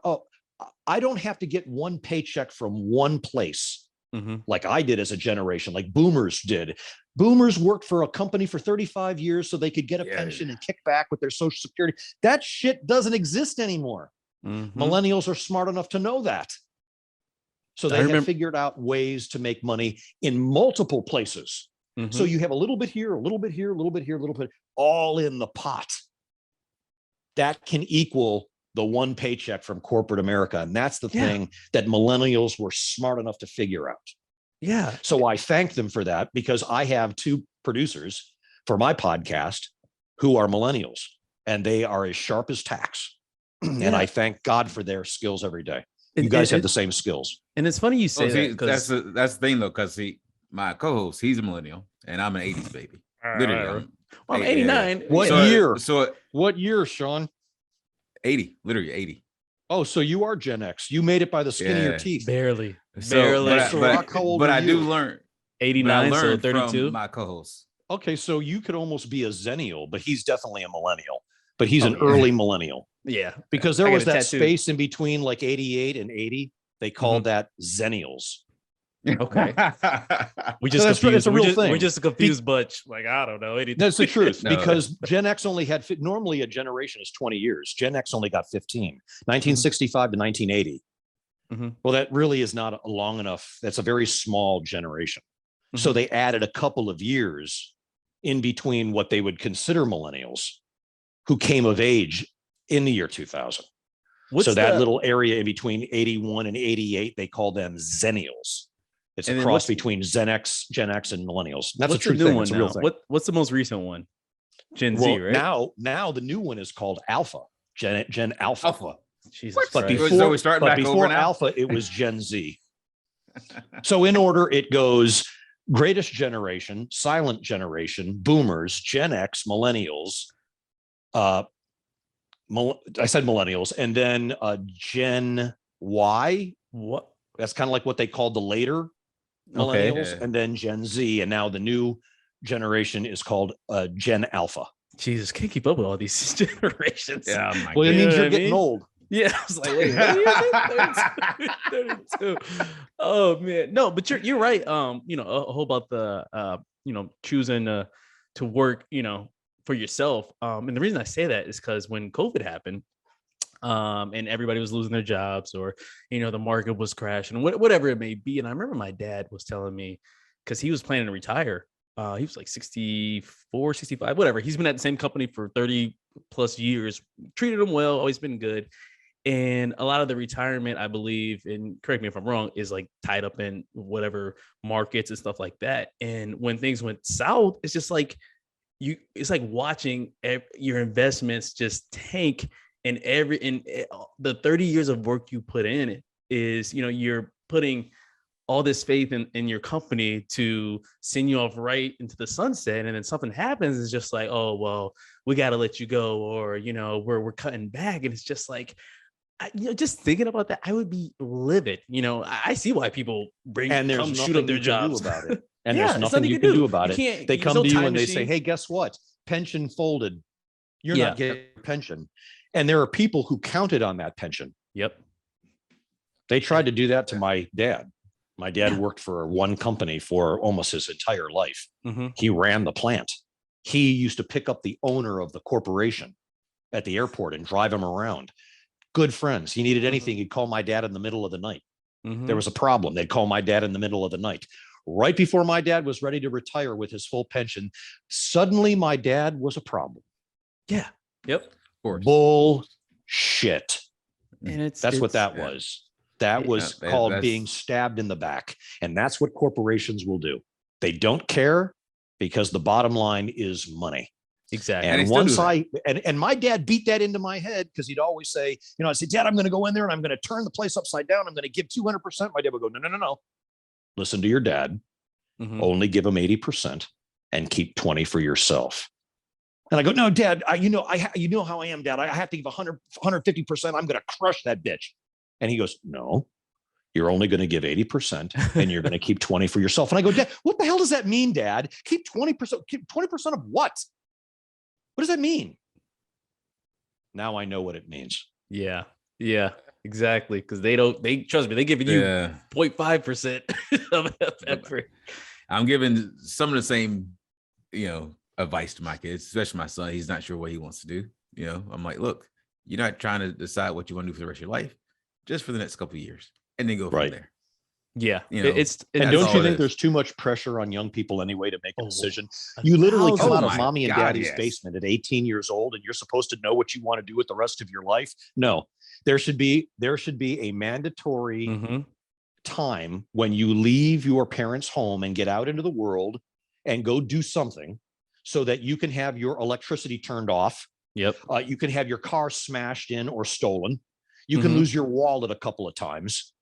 I don't have to get one paycheck from one place. Like I did as a generation, like boomers did. Boomers worked for a company for 35 years so they could get a pension and kick back with their Social Security. That shit doesn't exist anymore. Millennials are smart enough to know that. So they have figured out ways to make money in multiple places. So you have a little bit here, a little bit here, a little bit here, a little bit, all in the pot. That can equal the one paycheck from corporate America. And that's the thing that millennials were smart enough to figure out. Yeah. So I thank them for that, because I have 2 producers for my podcast who are millennials, and they are as sharp as tacks. And I thank God for their skills every day. You guys have the same skills. And it's funny you say that, that's the thing though, because my co-host, he's a millennial and I'm an 80s baby. Literally, I'm 89. What year, Shawn? 80, literally 80. Oh, so you are Gen X. You made it by the skin of your teeth. Barely. But I do learn 89, so 32. My co-host. Okay, so you could almost be a Zennial, but he's definitely a millennial. But he's an early millennial. Yeah. Because there was that space in between like 88 and 80. They called that Zennials. Okay. We just confused. It's a real thing. We're just a confused bunch. Like, I don't know. That's the truth. Because Gen X only had, normally a generation is 20 years. Gen X only got 15, 1965 to 1980. Well, that really is not a long enough. That's a very small generation. So they added a couple of years in between what they would consider millennials who came of age in the year 2000. So that little area in between 81 and 88, they call them Zennials. It's a cross between Gen X, and millennials. That's a true thing. It's a real thing. What's the most recent one? Gen Z, right? Now the new one is called Alpha. Gen Alpha. Jesus but Christ. before Alpha, it was Gen Z. So in order, it goes greatest generation, silent generation, boomers, Gen X, millennials. I said millennials, and then Gen Y. What? That's kind of like what they called the later millennials, and then Gen Z, and now the new generation is called Gen Alpha. Jesus, can't keep up with all these generations. Yeah, well, it means you're getting old. Yeah, I was like, wait, what are you 32? Oh man, no, but you're right. A whole about the choosing to work, for yourself. And the reason I say that is because when COVID happened, and everybody was losing their jobs, or the market was crashing, whatever it may be. And I remember my dad was telling me, because he was planning to retire. He was like 64, 65, whatever. He's been at the same company for 30 plus years, treated him well, always been good. And a lot of the retirement, I believe, and correct me if I'm wrong, is like tied up in whatever markets and stuff like that. And when things went south, it's just like it's like watching your investments just tank. And the 30 years of work you put in is, you're putting all this faith in your company to send you off right into the sunset. And then something happens, it's just like, oh, well, we got to let you go, or, we're cutting back. And it's just like, just thinking about that, I would be livid. I see why people come shoot up their jobs about it. And there's nothing you can do about it. They come to you and they say, hey, guess what? Pension folded. You're not getting a pension. And there are people who counted on that pension. Yep. They tried to do that to my dad. My dad worked for one company for almost his entire life. He ran the plant. He used to pick up the owner of the corporation at the airport and drive him around. Good friends. He needed anything, he'd call my dad in the middle of the night. There was a problem. They'd call my dad in the middle of the night. Right before my dad was ready to retire with his full pension, suddenly my dad was a problem. Yeah. Yep. Bullshit. And that's what that was. That was called being stabbed in the back. And that's what corporations will do. They don't care because the bottom line is money. Exactly. And once and my dad beat that into my head, because he'd always say, I'd say, Dad, I'm going to go in there and I'm going to turn the place upside down. I'm going to give 200%. My dad would go, no. Listen to your dad. Only give him 80% and keep 20 for yourself. And I go, no, Dad, you know how I am, Dad. I have to give 150%. I'm going to crush that bitch. And he goes, no, you're only going to give 80% and you're going to keep 20 for yourself. And I go, Dad, what the hell does that mean, Dad? Keep 20%. Keep 20% of what? What does that mean? Now I know what it means. Yeah, exactly. Because they trust me, they give you 0.5% of effort. I'm giving some of the same, advice to my kids, especially my son. He's not sure what he wants to do. I'm like, look, you're not trying to decide what you want to do for the rest of your life, just for the next couple of years, and then go from there. Yeah, You know, it's And that's don't all you it think is. there's too much pressure on young people anyway to make a Oh, decision? a You literally come thousand out of my mommy and God, daddy's yes. basement at 18 years old, and you're supposed to know what you want to do with the rest of your life. No, there should be a mandatory Mhm. time when you leave your parents' home and get out into the world and go do something, so that you can have your electricity turned off. Yep. You can have your car smashed in or stolen. You can Mhm. lose your wallet a couple of times,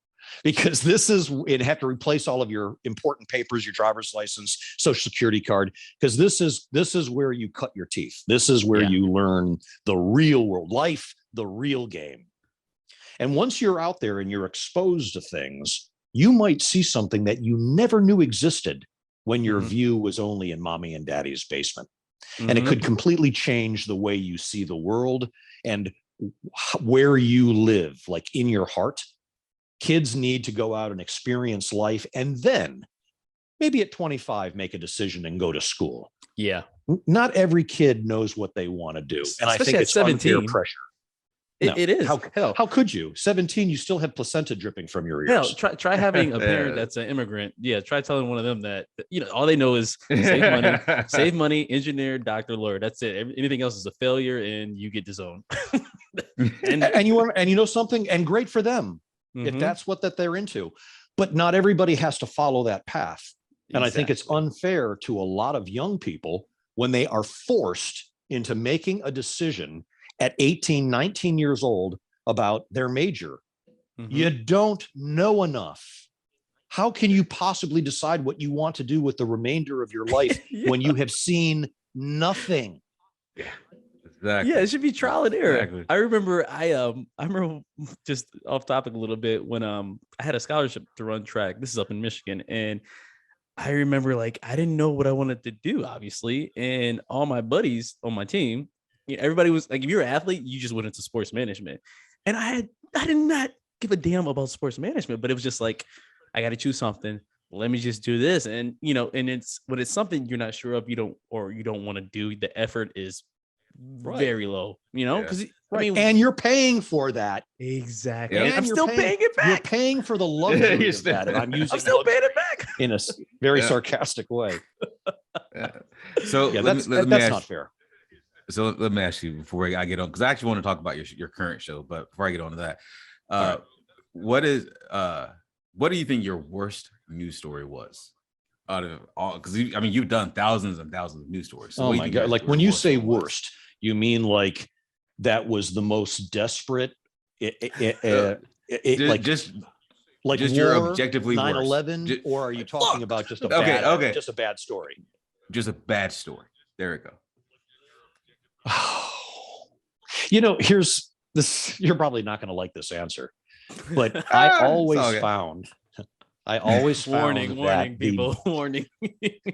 because it have to replace all of your important papers, your driver's license, social security card, because this is where you cut your teeth. This is where Yeah. you learn the real world life, the real game. And once you're out there and you're exposed to things, you might see something that you never knew existed when your Mhm. view was only in mommy and daddy's basement. And it Mhm. could completely change the way you see the world and where you live, like in your heart. Kids need to go out and experience life, and then maybe at 25 make a decision and go to school. Yeah. Not every kid knows what they want to do, and I Especially think at it's unfair 17. pressure. No. It is. How could you? 17, you still have placenta dripping from your Hell, ears. try having a parent that's an immigrant. Yeah, try telling one of them that, all they know is save money, engineer, doctor, lawyer. That's it. Anything else is a failure, and you get disowned. And you know something, and great for them if Mhm. that's what they're into. But not everybody has to follow that path. And I think it's Exactly. unfair to a lot of young people when they are forced into making a decision at 18, 19 years old about their major. Mhm. You don't know enough. How can you possibly decide what you want to do with the remainder of your life Yeah. when you have seen nothing? Exactly. Yeah, it should be trial and error. Exactly. I remember just off topic a little bit when I had a scholarship to run track. This is up in Michigan, and I remember like I didn't know what I wanted to do, obviously, and all my buddies on my team, everybody was like, if you're an athlete, you just went into sports management, and I did not give a damn about sports management, but it was just like I got to choose something. Let me just do this, and and it's when it's something you're not sure of, you don't want to do. The effort is very low, because Right. And you're paying for that. exactly. Yep. And I'm you're still paying paying it back. You're paying for the luxury of that. And I'm still paying it back. in a very Yeah. sarcastic way. Yeah. So Yeah, let me that's ask, not fair. So let me ask you before I get on, because I actually want to talk about your current show, but before I get on to that, right. what do you think your worst news story was? Out of all, because you've done thousands and thousands of news stories. So Oh what do my you think God. your Like when you say one was? worst, you mean like that was the most desperate, Just like your war, objectively 9/11, worst. or are you talking about just a bad story? Just a bad story. There we go. Here's this. You're probably not going to like this answer, but I It's always all good. found Warning, that people. Warning.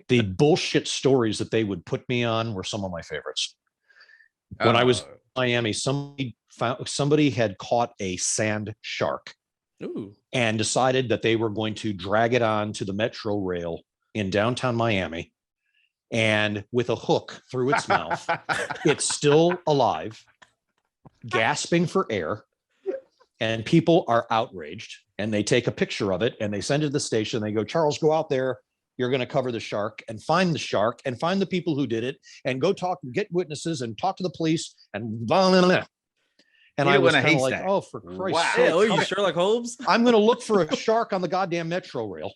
the bullshit stories that they would put me on were some of my favorites. When I was in Miami, somebody had caught a sand shark. Ooh. And decided that they were going to drag it on to the metro rail in downtown Miami, and with a hook through its mouth, it's still alive, gasping for air, and people are outraged, and they take a picture of it and they send it to the station. They go, Charles, go out there. You're going to cover the shark and find the people who did it, and go get witnesses and talk to the police and blah, blah, blah. And I was kind of like, oh, for Christ's sake. Hey, are you Sherlock Holmes? I'm going to look for a shark on the goddamn metro rail.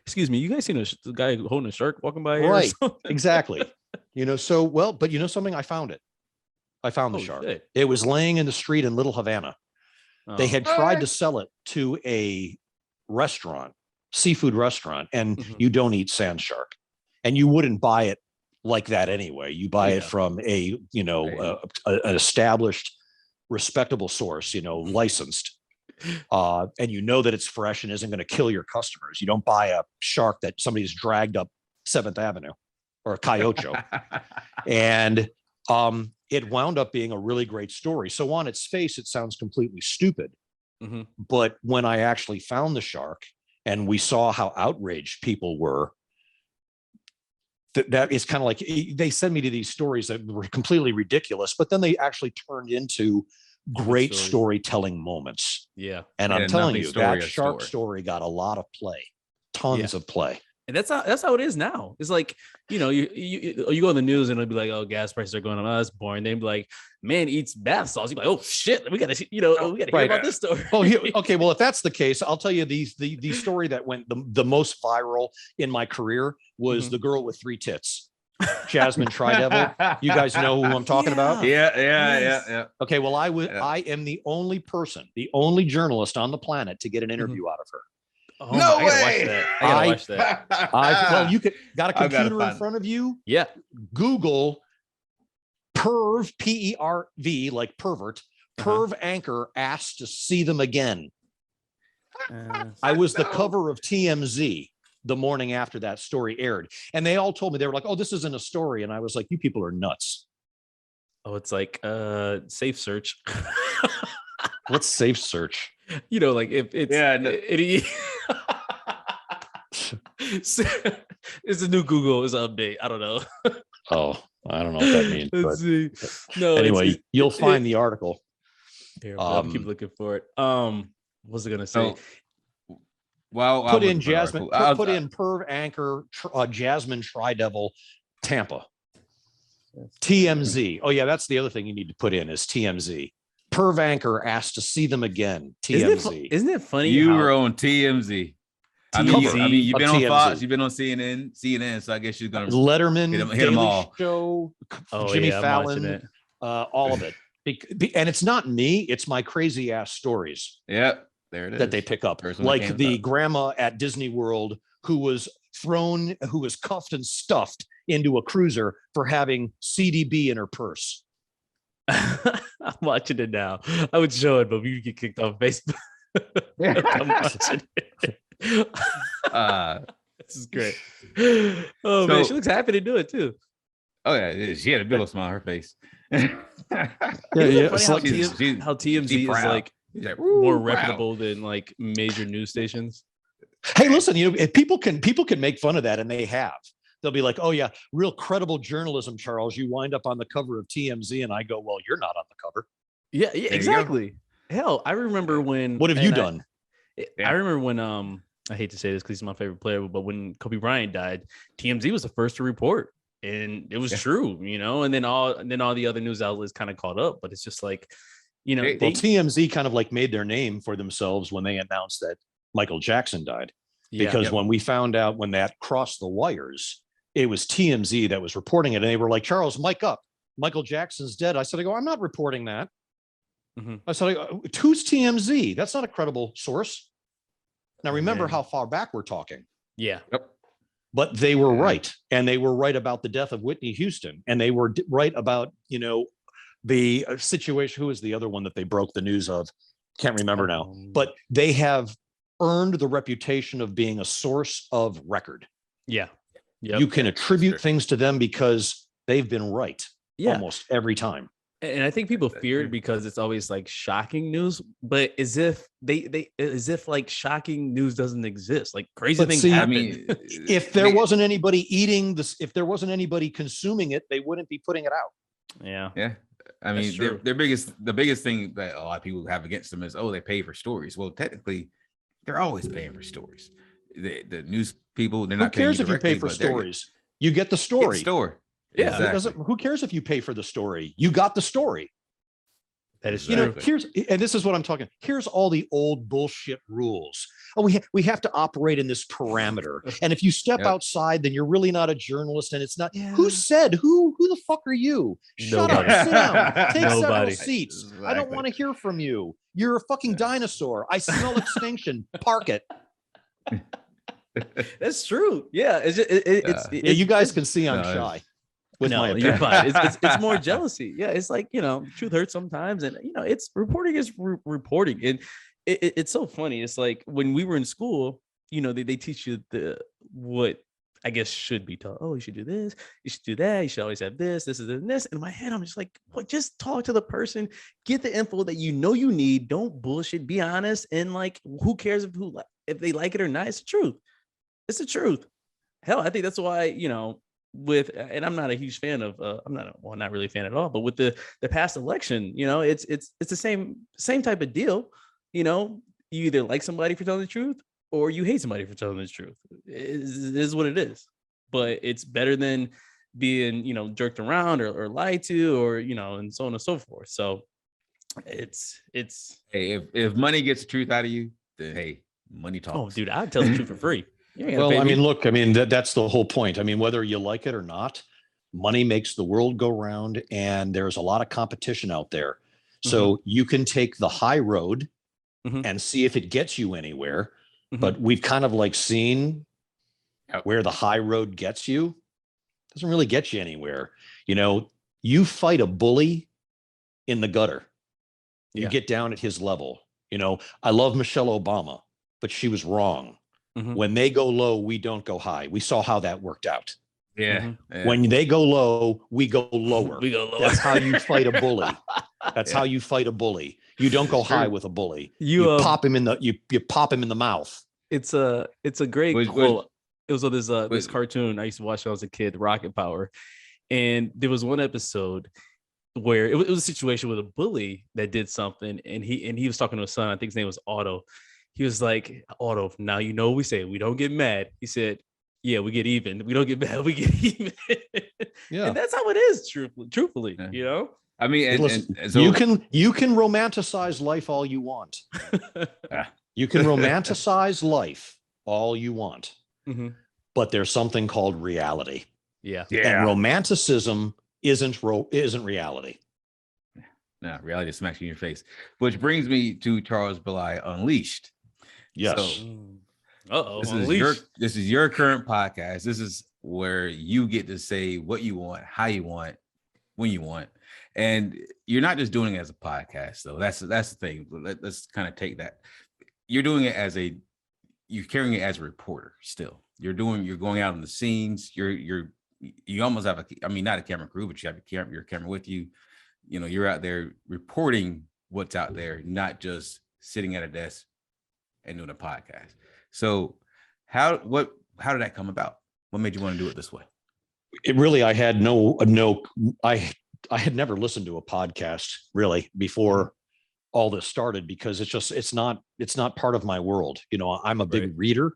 Excuse me, you guys seen the guy holding a shark walking by here? Right, exactly. But you know something? I found it. I found the shark. Shit. It was laying in the street in Little Havana. They had Oh. tried to sell it to a restaurant, seafood restaurant, and you don't eat sand shark. And you wouldn't buy it like that anyway. You buy it from an established, respectable source, licensed. And you know that it's fresh and isn't going to kill your customers. You don't buy a shark that somebody's dragged up 7th Avenue or a Cayocho. And it wound up being a really great story. So on its face, it sounds completely stupid. Mm-hmm. But when I actually found the shark and we saw how outraged people were, that is kind of like, they send me to these stories that were completely ridiculous, but then they actually turned into great stories. storytelling moments. Yeah. And I'm telling you, that shark story got a lot of play, tons of play. And that's how it is now. It's like, you go on the news and it'll be like, oh, gas prices are going up. Oh, that's boring. They'd be like, man eats bath salts. You'd be like, oh shit, we gotta hear about this story. Okay, well, if that's the case, I'll tell you the story that went the most viral in my career was the girl with 3 tits. Jasmine Tri-Devil. You guys know who I'm talking about? Yeah. Okay, well, I am the only journalist on the planet to get an interview out of her. Oh, no way! I gotta watch that. Well, you got a computer in front of you. Yeah. Google perv, PERV, like pervert. Perv anchor asked to see them again. I was the cover of TMZ the morning after that story aired, and they all told me, they were like, "Oh, this isn't a story," and I was like, "You people are nuts." Oh, it's like safe search. What's safe search? Like if it's it's a new Google, it's an update. I don't know. Oh, I don't know what that means. Let's see. No, anyway, you'll find the article. Here, I'll keep looking for it. What was I gonna say? Well, put in Jasmine. Put in perv anchor Jasmine Tri-Devil, Tampa. TMZ. Oh yeah, that's the other thing you need to put in is TMZ. Perv anchor asked to see them again. TMZ. Isn't it funny? You were on TMZ. I mean, you've been on Fox, you've been on CNN, so I guess you're gonna Letterman, hit them all. Show, Jimmy Fallon, all of it. And it's not me; it's my crazy ass stories. Yep, there it is. That they pick up, like the grandma at Disney World who was cuffed and stuffed into a cruiser for having CDB in her purse. I'm watching it now. I would show it, but we get kicked off Facebook. I'm watching it. This is great. Oh man, she looks happy to do it too. Oh yeah, she had a big old smile on her face. It's like how TMZ is like more reputable than like major news stations. Hey, listen, if people can make fun of that, and they have. They'll be like, "Oh yeah, real credible journalism, Charles. You wind up on the cover of TMZ," and I go, "Well, you're not on the cover." Yeah, exactly. Hell, I remember when. What have you done? I remember when I hate to say this because he's my favorite player, but when Kobe Bryant died, TMZ was the first to report, and it was true, and then all the other news outlets kind of caught up. But it's just like, TMZ kind of like made their name for themselves when they announced that Michael Jackson died, because when we found out when that crossed the wires, it was TMZ that was reporting it, and they were like, "Charles, mic up, Michael Jackson's dead." I said, "I'm not reporting that." I said, "Who's TMZ? That's not a credible source." Now, remember how far back we're talking. Yeah. Yep. But they were right. And they were right about the death of Whitney Houston. And they were right about, the situation. Who was the other one that they broke the news of? Can't remember now. But they have earned the reputation of being a source of record. Yeah. You can attribute things to them because they've been right almost every time. And I think people fear it because it's always like shocking news, but as if like shocking news doesn't exist, like crazy things happen. If there wasn't anybody eating this, if there wasn't anybody consuming it, they wouldn't be putting it out. Yeah. I mean, the biggest thing that a lot of people have against them is, they pay for stories. Well, technically, they're always paying for stories. The news people, they're not. Who cares if you pay for stories? You get the story. Yeah, exactly. Who cares if you pay for the story? You got the story. That is true. And this is what I'm talking. Here's all the old bullshit rules. Oh, we have to operate in this parameter. And if you step outside, then you're really not a journalist. And it's not. Yeah. Who said who the fuck are you? Shut up, sit down, take several seats. Exactly. I don't want to hear from you. You're a fucking dinosaur. I smell extinction. Park it. That's true. Yeah, you guys can see I'm shy. You're fine. It's more jealousy. Yeah, it's like, truth hurts sometimes, and it's reporting is reporting, and it's so funny. It's like when we were in school, they teach you what I guess should be taught. Oh, you should do this, you should do that, you should always have this, this, and this. In my head, I'm just like, what? Just talk to the person, get the info that you need. Don't bullshit. Be honest, and like, who cares if they like it or not? It's the truth. It's the truth. Hell, I think that's why with, and I'm not a huge fan of, not really a fan at all, but with the past election, it's the same type of deal. You either like somebody for telling the truth or you hate somebody for telling the truth. It is what it is. But it's better than being, jerked around or lied to, or, and so on and so forth. So it's hey, if money gets the truth out of you, then hey, money talks. Oh, dude, I'd tell the truth for free. Well, I mean, look, I mean, that's the whole point. I mean, whether you like it or not, money makes the world go round, and there's a lot of competition out there. So you can take the high road and see if it gets you anywhere. But we've kind of like seen where the high road gets you. Doesn't really get you anywhere. You fight a bully in the gutter. You get down at his level. I love Michelle Obama, but she was wrong. When they go low, we don't go high. We saw how that worked out. Yeah. When they go low, we go lower. We go lower. That's how you fight a bully. That's how you fight a bully. You don't go high with a bully. You pop him in the you pop him in the mouth. It's a great quote. It was on this cartoon I used to watch when I was a kid, Rocket Power, and there was one episode where it was a situation with a bully that did something, and he was talking to his son. I think his name was Otto. He was like, Otto, now you know what we say. We don't get mad. He said, yeah, we get even. We don't get mad. We get even. Yeah. And that's how it is, truthfully, I mean, listen, so, you can romanticize life all you want. You can romanticize life all you want. But there's something called reality. Yeah. And romanticism isn't reality. No, reality smacks you in your face. Which brings me to Charles Billi Unleashed. Yes. So, this is your current podcast. This is where you get to say what you want, how you want, when you want. And you're not just doing it as a podcast, though. That's the thing. Let's kind of take that. You're doing it you're carrying it as a reporter still. You're going out on the scenes. You almost have not a camera crew, but you have your camera with you. You're out there reporting what's out there, not just sitting at a desk and doing a podcast. So how did that come about? What made you want to do it this way? It really, I had I had never listened to a podcast really before all this started, because it's not part of my world. I'm a big reader.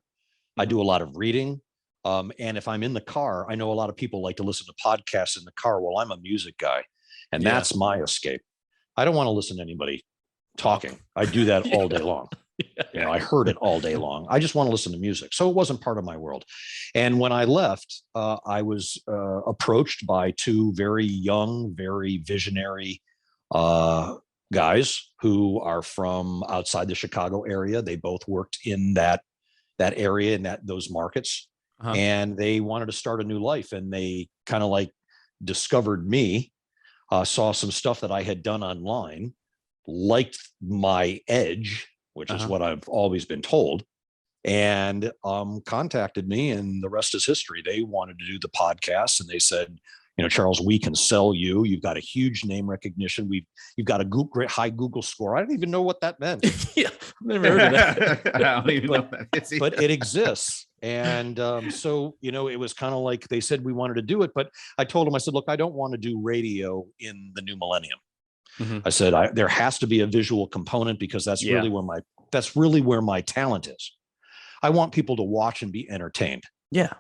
I do a lot of reading. And if I'm in the car, I know a lot of people like to listen to podcasts in the car. Well, I'm a music guy, and that's my escape. I don't want to listen to anybody talking. I do that all day long. I heard it all day long. I just want to listen to music. So it wasn't part of my world. And when I left, I was approached by two very young, very visionary guys who are from outside the Chicago area. They both worked in that area and those markets. And they wanted to start a new life. And they kind of like discovered me, saw some stuff that I had done online, liked my edge, which is what I've always been told, and contacted me, and the rest is history. They wanted to do the podcast, and they said, Charles, we can sell you. You've got a huge name recognition. You've got a great high Google score. I didn't even know what that meant. Yeah, I've never heard of that. I don't even know what that is. But it exists. And so, it was kind of like they said we wanted to do it. But I told them, I said, look, I don't want to do radio in the new millennium. I said, there has to be a visual component, because that's really where my talent is. I want people to watch and be entertained. Yeah.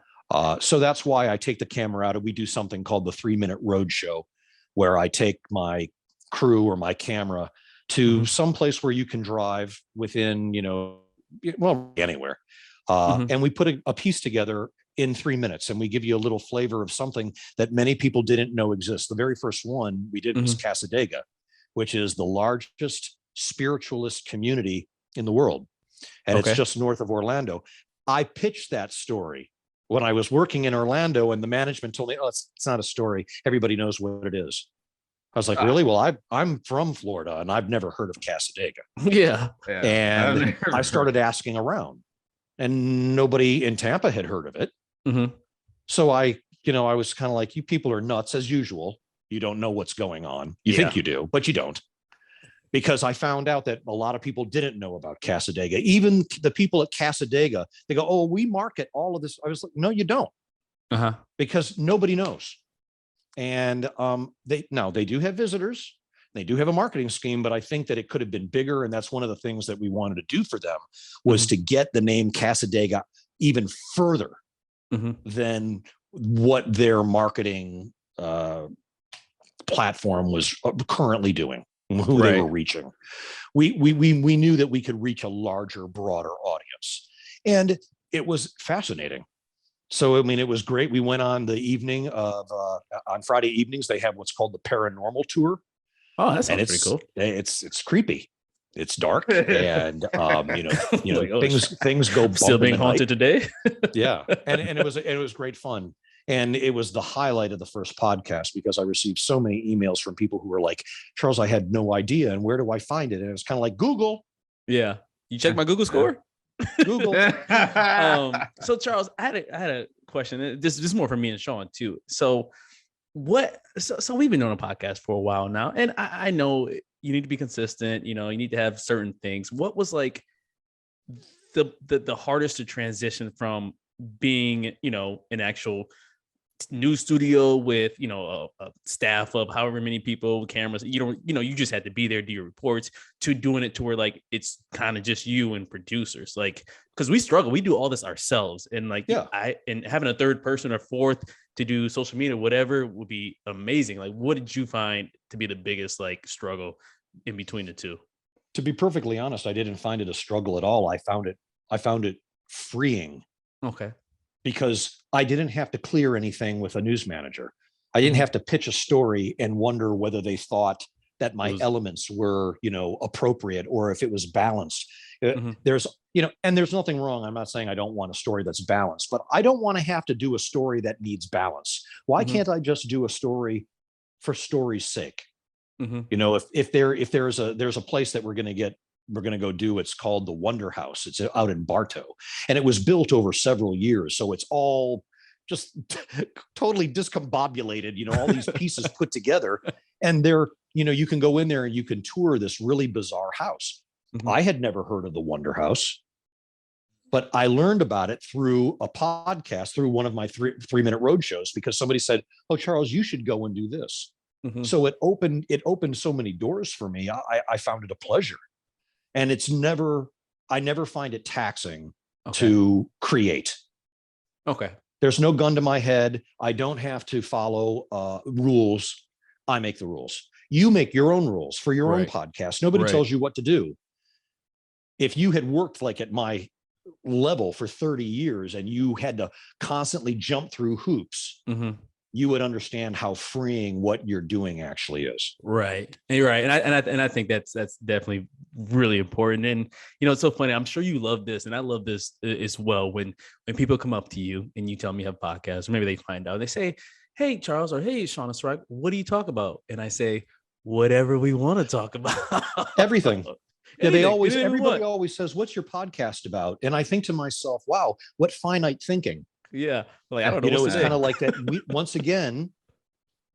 So that's why I take the camera out, and we do something called the 3-minute road show, where I take my crew or my camera to some place where you can drive within, anywhere. And we put a piece together in 3 minutes, and we give you a little flavor of something that many people didn't know exists. The very first one we did was Casadega, which is the largest spiritualist community in the world. And it's just north of Orlando. I pitched that story when I was working in Orlando, and the management told me, oh, it's not a story. Everybody knows what it is. I was like, really? Well, I'm from Florida, and I've never heard of Casadega. Yeah. And I started asking around, and nobody in Tampa had heard of it. So I was kind of like, you people are nuts as usual. You don't know what's going on. You think you do, but you don't. Because I found out that a lot of people didn't know about Casadega. Even the people at Casadega, they go, oh, we market all of this. I was like, no, you don't. because nobody knows. And they do have visitors. They do have a marketing scheme, but I think that it could have been bigger. And that's one of the things that we wanted to do for them was to get the name Casadega even further than what their marketing platform was currently doing, who they were reaching. We knew that we could reach a larger, broader audience, and it was fascinating. So, I mean, it was great. We went on the evening of on Friday evenings. They have what's called the paranormal tour. Oh, that sounds pretty cool. It's creepy. It's dark, and things go still being haunted today. Yeah, and it was great fun. And it was the highlight of the first podcast because I received so many emails from people who were like, Charles, I had no idea. And where do I find it? And it was kind of like Google. Yeah. You check my Google score? Google. So Charles, I had a question. This is more for me and Shawn too. So so we've been doing a podcast for a while now. And I know you need to be consistent, you need to have certain things. What was like the hardest to transition from being, an actual news studio with a staff of however many people, cameras, you just had to be there, do your reports, to doing it to where like it's kind of just you and producers, like, because we struggle, we do all this ourselves, and like and having a third person or fourth to do social media, whatever, would be amazing. Like, what did you find to be the biggest like struggle in between the two? To be perfectly honest, I didn't find it a struggle at all. I found it freeing. Okay. Because I didn't have to clear anything with a news manager. I didn't have to pitch a story and wonder whether they thought that my elements were, appropriate or if it was balanced. There's, and there's nothing wrong. I'm not saying I don't want a story that's balanced, but I don't want to have to do a story that needs balance. Why can't I just do a story for story's sake? If there's a place that we're going to go do, it's called the Wonder House. It's out in Bartow, and it was built over several years. So it's all just totally discombobulated, all these pieces put together, and they're, you can go in there and you can tour this really bizarre house. I had never heard of the Wonder House, but I learned about it through a podcast, through one of my 3-minute road shows, because somebody said, "Oh, Charles, you should go and do this." So it opened so many doors for me. I found it a pleasure. And I never find it taxing to create. Okay. There's no gun to my head. I don't have to follow rules. I make the rules. You make your own rules for your own podcast. Nobody tells you what to do. If you had worked like at my level for 30 years and you had to constantly jump through hoops, you would understand how freeing what you're doing actually is. Right. And you're right. And I think that's definitely really important. And, it's so funny. I'm sure you love this. And I love this as well. When people come up to you and you tell me you have a podcast, or maybe they find out, they say, "Hey, Charles," or "Hey, Shawn and Serak, what do you talk about?" And I say, "Whatever we want to talk about." Everything. Yeah, everybody always says, "What's your podcast about?" And I think to myself, wow, what finite thinking. Yeah. Like, I don't know. It's kind of like that. Once again,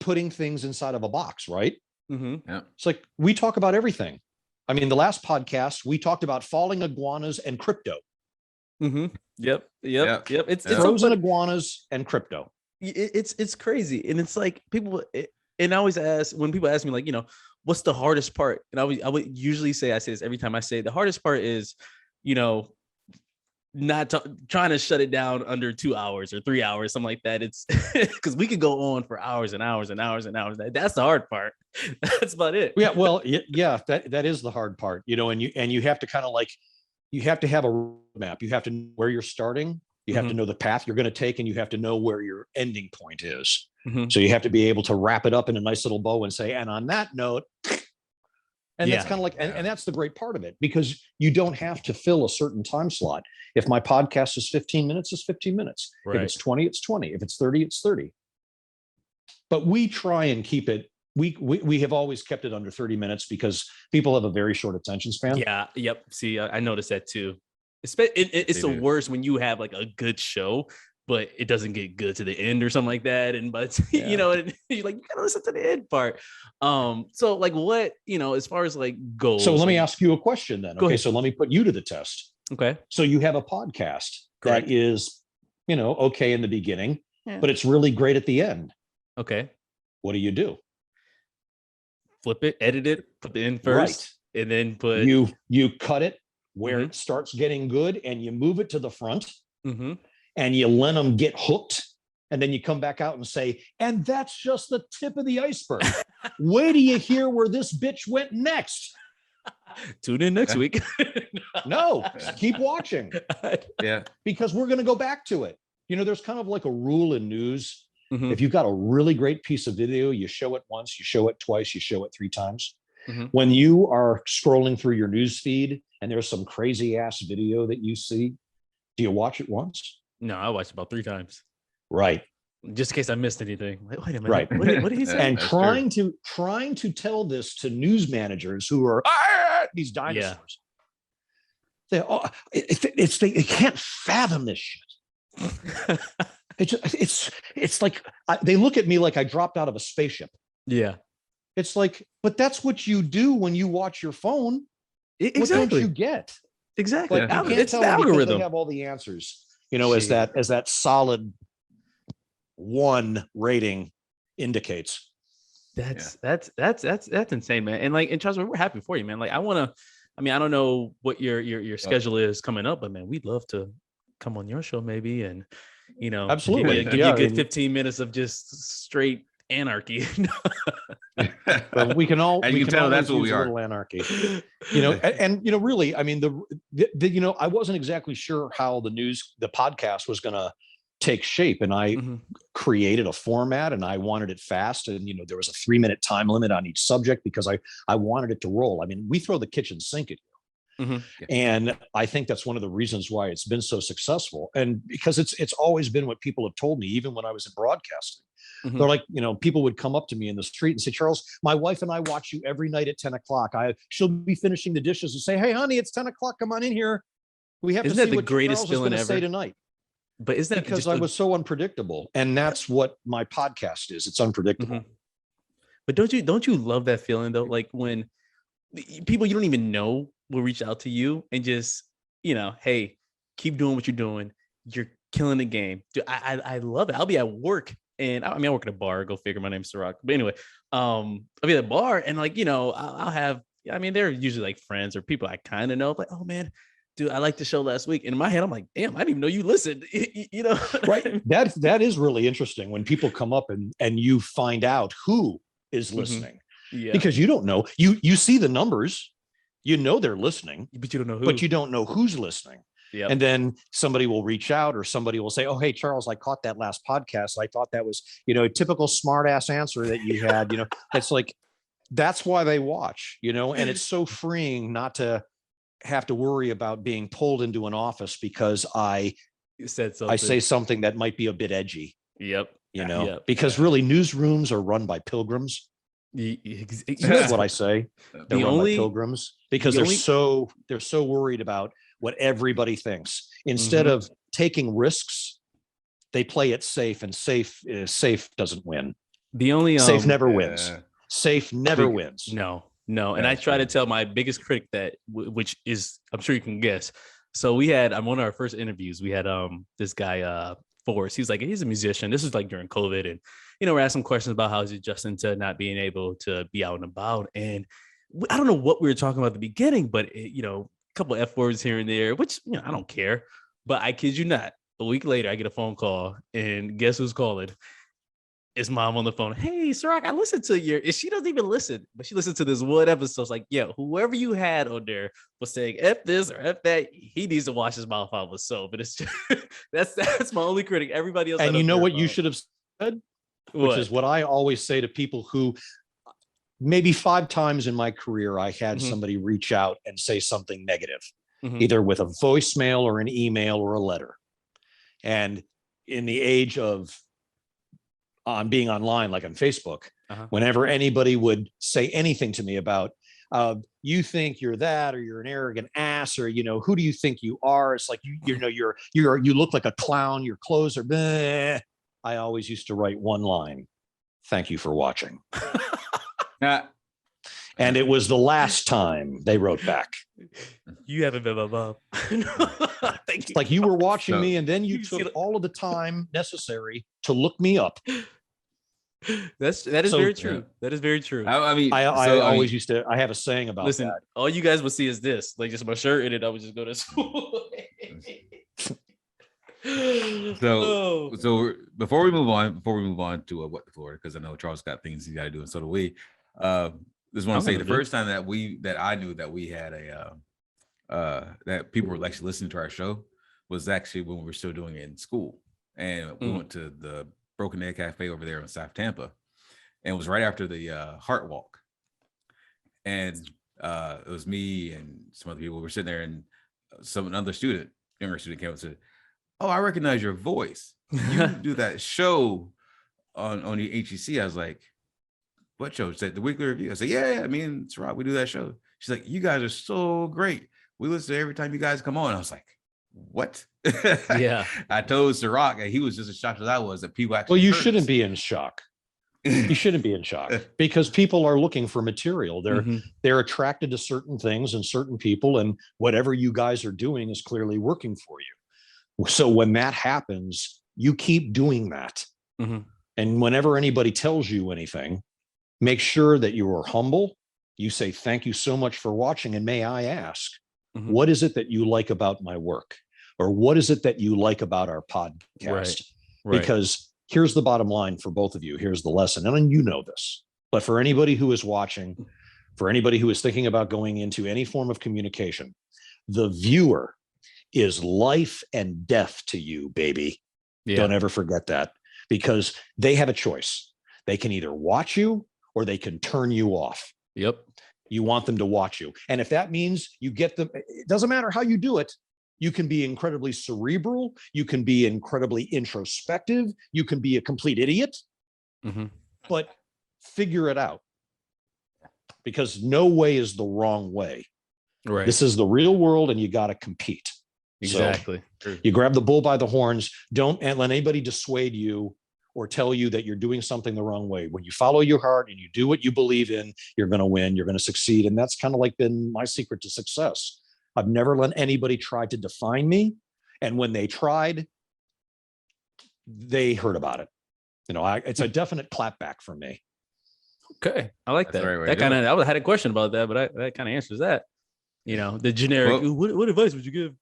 putting things inside of a box, right? Yeah. It's like we talk about everything. I mean, the last podcast, we talked about falling iguanas and crypto. Yep. It's frozen iguanas and crypto. It's crazy. And it's like people, and I always ask, when people ask me, like, what's the hardest part? And I would usually say, I say this every time I say, the hardest part is, not trying to shut it down under 2 hours or 3 hours, something like that. It's because we could go on for hours and hours and hours and hours. That's the hard part. That's about it. Yeah. Well, yeah, that is the hard part, and you have to kind of like, you have to have a roadmap. You have to know where you're starting. You have to know the path you're going to take, and you have to know where your ending point is. So you have to be able to wrap it up in a nice little bow and say, and on that note, and that's kind of like, and that's the great part of it, because you don't have to fill a certain time slot. If my podcast is 15 minutes, it's 15 minutes. If it's 20, it's 20. If it's 30, it's 30. But we try and keep it. We have always kept it under 30 minutes because people have a very short attention span. Yeah. Yep. See, I noticed that too. It's the worst when you have like a good show, but it doesn't get good to the end or something like that. And you're like, you gotta listen to the end part. So like what, as far as like goals. So let me ask you a question then. Okay. So let me put you to the test. Okay. So you have a podcast that is, okay in the beginning, but it's really great at the end. Okay. What do? Flip it, edit it, put it in first, and then put you cut it where it starts getting good, and you move it to the front, and you let them get hooked, and then you come back out and say, and that's just the tip of the iceberg. Wait till you hear where this bitch went next. Tune in next week. No, keep watching. Yeah, because we're going to go back to it. There's kind of like a rule in news. If you've got a really great piece of video, you show it once, you show it twice, you show it 3 times. When you are scrolling through your news feed and there's some crazy ass video that you see, do you watch it once? No, I watched it about 3 times. Right. Just in case I missed anything. Like, wait a minute. Right. What did he say? And trying to tell this to news managers who are these dinosaurs. They can't fathom this shit. It's like they look at me like I dropped out of a spaceship. Yeah. It's like, but that's what you do when you watch your phone. Exactly. What don't you get? Exactly. Like, you can't tell the algorithm. they have all the answers. As that solid 1 rating indicates. That's insane, man. And Charles, we're happy for you, man. Like, I don't know what your schedule is coming up, but man, we'd love to come on your show maybe, and absolutely give you a good 15 minutes of just straight anarchy. But we can all, and you can tell that's what we are. A little anarchy, and really, I mean, I wasn't exactly sure how the podcast was going to take shape, and I created a format, and I wanted it fast, and there was a 3-minute time limit on each subject because I wanted it to roll. I mean, we throw the kitchen sink at you. And I think that's one of the reasons why it's been so successful. And because it's always been what people have told me, even when I was in broadcasting. They're like, people would come up to me in the street and say, Charles, my wife and I watch you every night at 10 o'clock. She'll be finishing the dishes and say, hey, honey, it's 10 o'clock. Come on in here. We have to see what greatest feeling ever say tonight. But isn't that because I was so unpredictable? And that's what my podcast is. It's unpredictable. But don't you love that feeling though? Like when people you don't even know will reach out to you and just, hey, keep doing what you're doing. You're killing the game. Dude, I love it. I'll be at work, and I work at a bar. Go figure. My name's Serak. But anyway, I'll be at a bar, and I'll have. They're usually like friends or people I kind of know. Like, oh man, dude, I liked the show last week. And in my head, I'm like, damn, I didn't even know you listened. Right. That is really interesting when people come up and you find out who is listening. Yeah. Because you don't know. You see the numbers. They're listening, but you don't know who. But you don't know who's listening. Yeah. And then somebody will reach out, or somebody will say, "Oh, hey, Charles, I caught that last podcast. I thought that was, a typical smart ass answer that you had." It's like that's why they watch. And it's so freeing not to have to worry about being pulled into an office because I say something that might be a bit edgy. Yep. Because really, newsrooms are run by pilgrims. That's what I say. They're run by pilgrims because they're so worried about what everybody thinks. Instead of taking risks, they play it safe, and safe doesn't win. Safe never wins. Safe never wins. No. And I try to tell my biggest critic that, which is, I'm sure you can guess. So we had on one of our first interviews, we had this guy Forrest. He's a musician. This was like during COVID, and we're asking questions about how he's adjusting to not being able to be out and about. And I don't know what we were talking about at the beginning, but a couple of F words here and there, which I don't care. But I kid you not, a week later, I get a phone call, and guess who's calling? It's mom on the phone. Hey, Serak, I listened to she doesn't even listen, but she listened to this one episode. It's like, yeah, whoever you had on there was saying F this or F that, he needs to wash his mouth out with soap. But it's just, that's my only critic. Everybody else. And you know what you should have said? Which is what I always say to people who maybe 5 times in my career, I had somebody reach out and say something negative, either with a voicemail or an email or a letter. And in the age of being online, like on Facebook, whenever anybody would say anything to me about, you think you're that, or you're an arrogant ass, or, who do you think you are? It's like, you look like a clown, your clothes are bleh. I always used to write one line. Thank you for watching. And it was the last time, they wrote back. You haven't been my mom. Thank you. Like you were watching me, and then you You took see- all of the time necessary to look me up. That is So- very true. That is very true. I mean, I so, always used to. I have a saying about Listen, that. all you guys would see is this, like just my shirt, and then I would just go to school. So before we move on to what the Florida, because I know Charles got things he got to do, and so do we. Just want to say the first time that I knew that we had that people were actually listening to our show was actually when we were still doing it in school, and we went to the Broken Egg Cafe over there in South Tampa, and it was right after the Heart Walk, and it was me and some other people were sitting there, and younger student came up and said, "Oh, I recognize your voice. You do that show on the HEC." I was like, "What show?" She said, "The Weekly Review." I said, "Yeah, me and Serak, we do that show." She's like, "You guys are so great. We listen to every time you guys come on." I was like, "What?" Yeah. I told Serak, and he was just as shocked as I was that people actually. Well, you heard shouldn't us. be in shock. You shouldn't be in shock because people are looking for material. They're attracted to certain things and certain people, and whatever you guys are doing is clearly working for you. So when that happens, you keep doing that. And whenever anybody tells you anything, make sure that you are humble. You say, "Thank you so much for watching. And may I ask, what is it that you like about my work? Or what is it that you like about our podcast?" Right. Because here's the bottom line for both of you. Here's the lesson. And you know this, but for anybody who is watching, for anybody who is thinking about going into any form of communication, the viewer is life and death to you, baby. Yeah. Don't ever forget that, because they have a choice. They can either watch you or they can turn you off. Yep. You want them to watch you. And if that means you get them, it doesn't matter how you do it. You can be incredibly cerebral. You can be incredibly introspective. You can be a complete idiot, but figure it out, because no way is the wrong way. Right. This is the real world, and you got to compete. Exactly. So you grab the bull by the horns. Don't let anybody dissuade you or tell you that you're doing something the wrong way. When you follow your heart and you do what you believe in, you're going to win. You're going to succeed. And that's kind of like been my secret to success. I've never let anybody try to define me. And when they tried, they heard about it. It's a definite clapback for me. Okay. I like That's that. the right way That to do kind of, I had a question about that, but that kind of answers that. The generic, what advice would you give?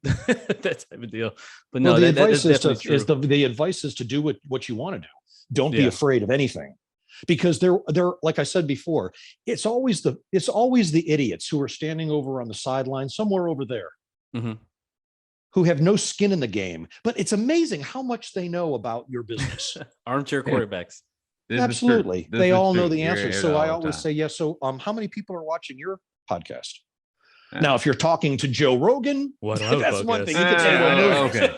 That type of deal. But no, the that's advice the advice is to do what you want to do. Don't be afraid of anything, because they're like I said before, it's always the idiots who are standing over on the sideline somewhere over there, who have no skin in the game. But it's amazing how much they know about your business. Armchair quarterbacks. Absolutely, they all know the answers. So I always say yes. So how many people are watching your podcast? Now, if you're talking to Joe Rogan, that's one thing. You can say,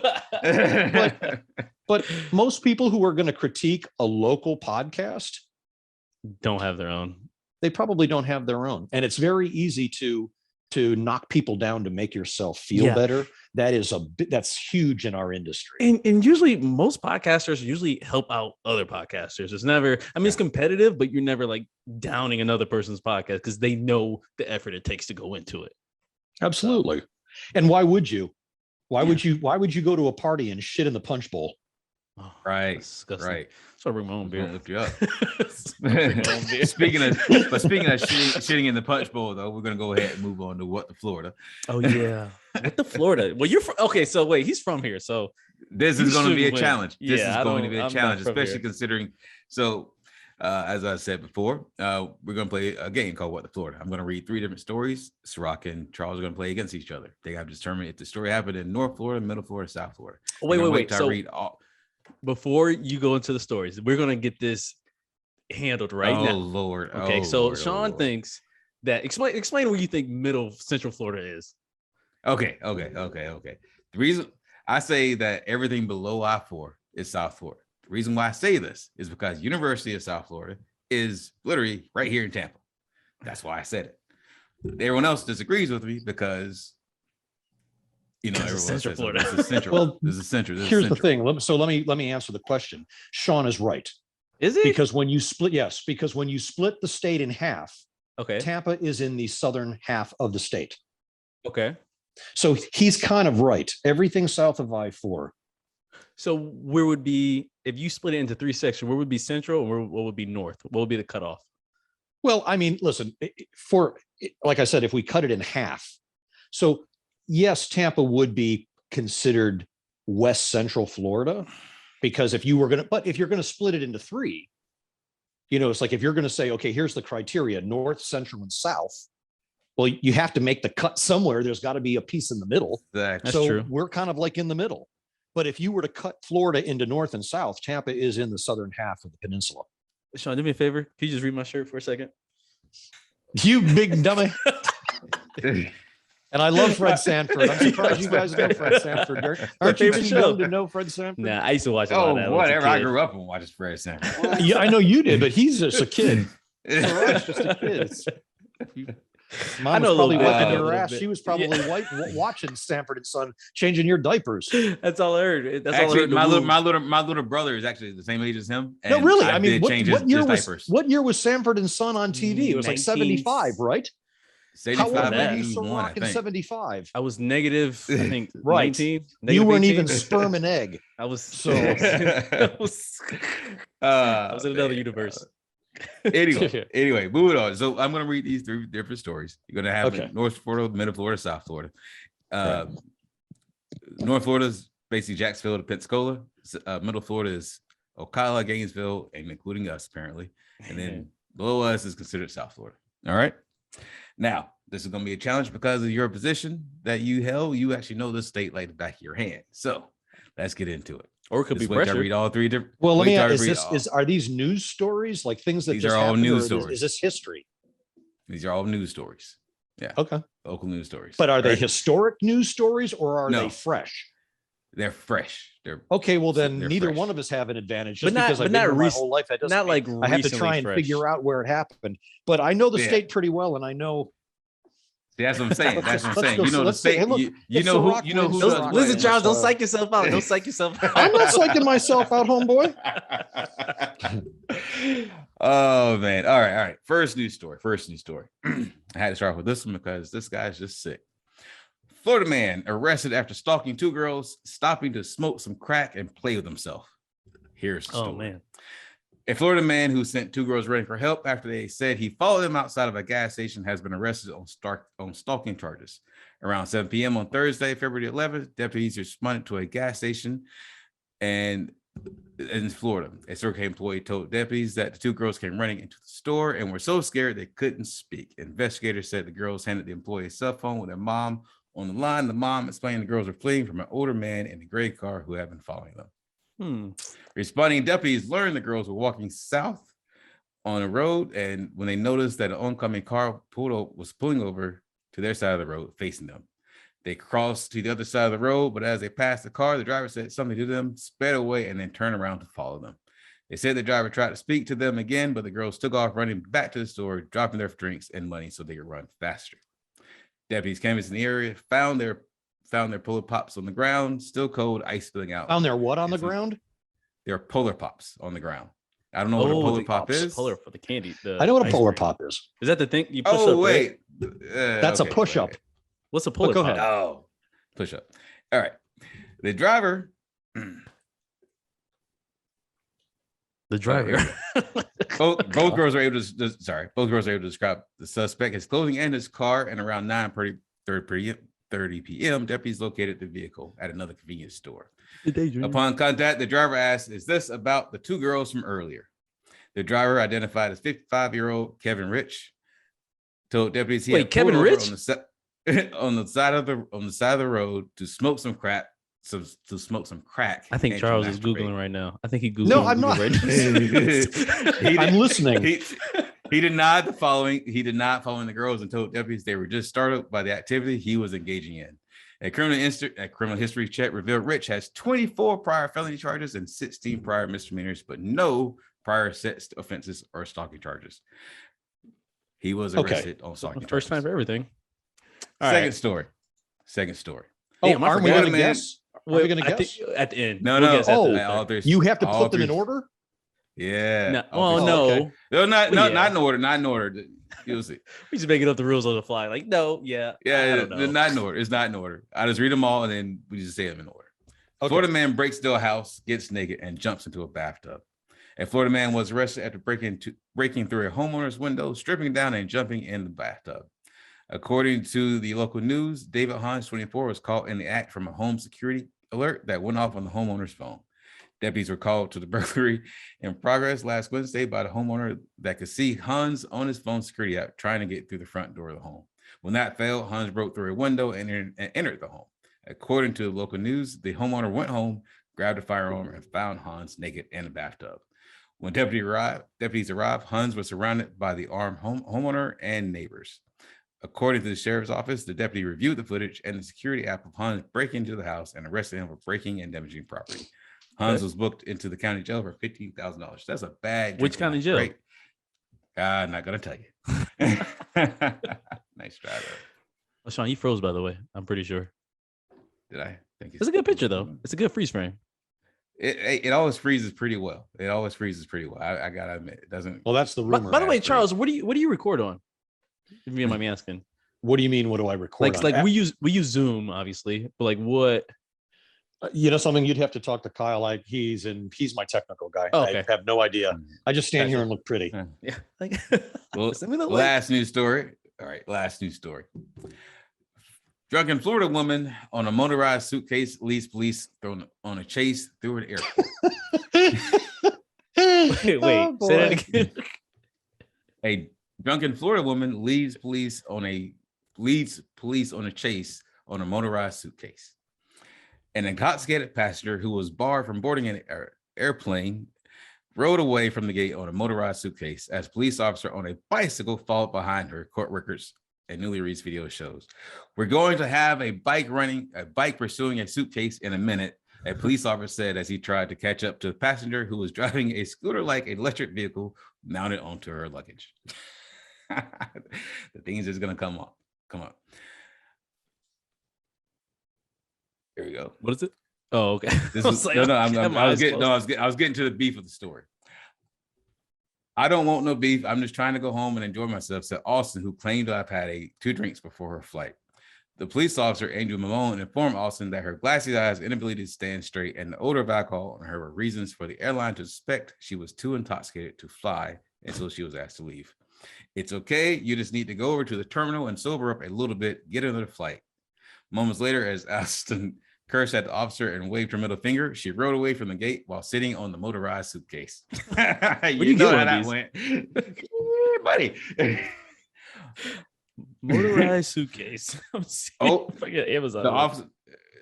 okay. But most people who are going to critique a local podcast don't have their own. They probably don't have their own. And it's very easy to knock people down to make yourself feel better. That's huge in our industry. And usually most podcasters help out other podcasters. It's never, it's competitive, but you're never like downing another person's podcast because they know the effort it takes to go into it. Absolutely. And why would you? Why would you go to a party and shit in the punch bowl? Oh, right. Right. So I bring my own beer. Lift you up. Speaking of shitting in the punch bowl, though, we're gonna go ahead and move on to what the Florida. Oh yeah, what the Florida? Well, you're from, okay. So wait, he's from here, so this is going to be a challenge. This is going to be a I'm challenge, especially considering. So, as I said before, we're going to play a game called What the Florida. I'm going to read 3 different stories. Serak and Charles are going to play against each other. They have to determine if the story happened in North Florida, Middle Florida, South Florida. Wait. So read all. Before you go into the stories, we're going to get this handled right now. Oh Lord. Okay, so Shawn thinks that explain where you think Middle Central Florida is. Okay. The reason I say that everything below I-4 is South Florida. The reason why I say this is because University of South Florida is literally right here in Tampa. That's why I said it. Everyone else disagrees with me because everyone Central says Florida. This is central. Well, this is central. Here's the thing. So let me answer the question. Shawn is right. Is it? Because when you split the state in half, Okay. Tampa is in the southern half of the state. Okay. So he's kind of right. Everything south of I-4. So where would be, if you split it into 3 sections, where would be central or what would be north? What would be the cutoff? Well, I mean, listen, like I said, if we cut it in half, so yes, Tampa would be considered West Central Florida, because if you're going to split it into 3, it's like if you're going to say, okay, here's the criteria, North, Central, and South. Well, you have to make the cut somewhere. There's got to be a piece in the middle. That's true. We're kind of like in the middle. But if you were to cut Florida into North and South, Tampa is in the southern half of the peninsula. Shawn, do me a favor. Can you just read my shirt for a second? You big dummy. And I love Fred Sanford. I'm surprised you guys know Fred Sanford. Aren't you too young to know Fred Sanford? Nah, I used to watch a lot of that. Whatever. I grew up and watched Fred Sanford. Yeah, I know you did, but he's just a kid. Just a kid. Mom was probably wiping her ass. She was probably watching Sanford and Son changing your diapers. That's all I heard. That's actually, all I heard. my little brother is actually the same age as him. No, really. I mean, diapers. What year was Sanford and Son on TV? It was like 75, right? 75, How old were you, 91, Serak, in 75? I was negative, I think, right. 19. You weren't 18. even sperm and egg. I was so. I was in another universe. Anyway, moving on. So I'm going to read these 3 different stories. You're going to have North Florida, Middle Florida, South Florida. North Florida is basically Jacksonville to Pensacola. Middle Florida is Ocala, Gainesville, and including us apparently. And then below us is considered South Florida. All right. Now, this is going to be a challenge because of your position that you held. You actually know this state like the back of your hand. So let's get into it. Or it could be pressure. I read all 3 different. Well, let me ask, are these news stories, like things that these just are all happened, news stories? Is this history? These are all news stories. Yeah. Okay. Local news stories. But are they historic news stories or are they fresh? They're fresh. They're okay. Well, then neither one of us have an advantage. Just because I've been here my whole life, that doesn't not like I have to try and figure out where it happened. But I know the state pretty well, and I know. That's what I'm saying. That's what I'm saying. You know the state. You know who. Listen, Charles, don't psych yourself out. Don't psych yourself out. I'm not psyching myself out, homeboy. Oh man. All right. First news story. I had to start with this one because this guy's just sick. Florida man arrested after stalking 2 girls, stopping to smoke some crack and play with himself. Here's the story. Oh man. A Florida man who sent 2 girls running for help after they said he followed them outside of a gas station has been arrested on stalking charges. Around 7 p.m. on Thursday, February 11th, deputies responded to a gas station and in Florida. A Serak employee told deputies that the 2 girls came running into the store and were so scared they couldn't speak. Investigators said the girls handed the employee a cell phone with their mom on the line. The mom explained the girls were fleeing from an older man in a gray car who had been following them. Responding deputies learned the girls were walking south on a road, and when they noticed that an oncoming car was pulling over to their side of the road facing them, they crossed to the other side of the road, but as they passed the car, the driver said something to them, sped away, and then turned around to follow them. They said the driver tried to speak to them again, but the girls took off running back to the store, dropping their drinks and money so they could run faster. Deputies canvassed in the area, found their polar pops on the ground, still cold, ice spilling out. Found their what on the ground? There are polar pops on the ground. I don't know what a polar pop is. Polar for the candy. I know what a polar pop is. Is that the thing you push up? Oh, wait. That's a push up. What's a polar pop? Go ahead. Oh, push up. All right. The driver. Both girls were able to describe the suspect, his clothing, and his car. And around 9:30 p.m., deputies located the vehicle at another convenience store. Upon contact, the driver asked, "Is this about the 2 girls from earlier?" The driver, identified as 55-year-old Kevin Rich, told deputies he had Kevin Rich on the side of the road to smoke some crack. I think Charles is Googling right now. I think he Googled. No, I'm not. I'm listening. He denied following the girls and told deputies they were just startled by the activity he was engaging in. A criminal history check revealed Rich has 24 prior felony charges and 16 prior misdemeanors, but no prior sex offenses or stalking charges. He was arrested on stalking charges. First time for everything. Second story. Oh, Damn, aren't we going to guess? Are we going to guess? At the end. No. You have to put them in order? Yeah. No. No, not in order. You'll see. We just making up the rules on the fly. Like, no, I don't know. It's not in order. It's not in order. I just read them all and then we just say them in order. Okay. Florida man breaks into a house, gets naked, and jumps into a bathtub. A Florida man was arrested after breaking through a homeowner's window, stripping down and jumping in the bathtub. According to the local news, David Hans, 24, was caught in the act from a home security alert that went off on the homeowner's phone. Deputies were called to the burglary in progress last Wednesday by the homeowner that could see Hans on his phone security app trying to get through the front door of the home. When that failed, Hans broke through a window and entered the home. According to the local news, the homeowner went home, grabbed a firearm, and found Hans naked in the bathtub. When deputies arrived, Hans was surrounded by the armed homeowner and neighbors. According to the sheriff's office, the deputy reviewed the footage and the security app of Hans breaking into the house and arrested him for breaking and damaging property. Hans was booked into the county jail for $15,000. That's a bad. Which county jail? Right? I'm not gonna tell you. Nice try though. Oh, Shawn, you froze, by the way. I'm pretty sure. Did I? Thank you. It's a good picture, though. It's a good freeze frame. It always freezes pretty well. I gotta admit, it doesn't. Well, that's the rumor. By the way, Charles, what do you record on? If you don't mind me asking. What do you mean? What do I record? Like we use Zoom, obviously, but like what? Something you'd have to talk to Kyle. He's my technical guy. Oh, okay. I have no idea. I just stand here and look pretty. Yeah. Like, well, last news story. All right, last news story. Drunken Florida woman on a motorized suitcase leads police on a chase through an airport. Wait, say that again. A drunken Florida woman leads police on a chase on a motorized suitcase. An intoxicated passenger who was barred from boarding an airplane rode away from the gate on a motorized suitcase as police officer on a bicycle followed behind her, court records and newly released video shows. We're going to have a bike pursuing a suitcase in a minute, a police officer said as he tried to catch up to the passenger who was driving a scooter-like electric vehicle mounted onto her luggage. The things is gonna come up. Here we go. What is it? Oh, okay. I was getting to the beef of the story. I don't want no beef. I'm just trying to go home and enjoy myself, said Austin, who claimed to have had 2 drinks before her flight. The police officer, Andrew Malone, informed Austin that her glassy eyes, inability to stand straight, and the odor of alcohol on her were reasons for the airline to suspect she was too intoxicated to fly until she was asked to leave. It's okay. You just need to go over to the terminal and sober up a little bit, get another flight. Moments later, as Austin cursed at the officer and waved her middle finger, she rode away from the gate while sitting on the motorized suitcase. you know how that went. Yeah, buddy. Motorized suitcase. Oh, Amazon.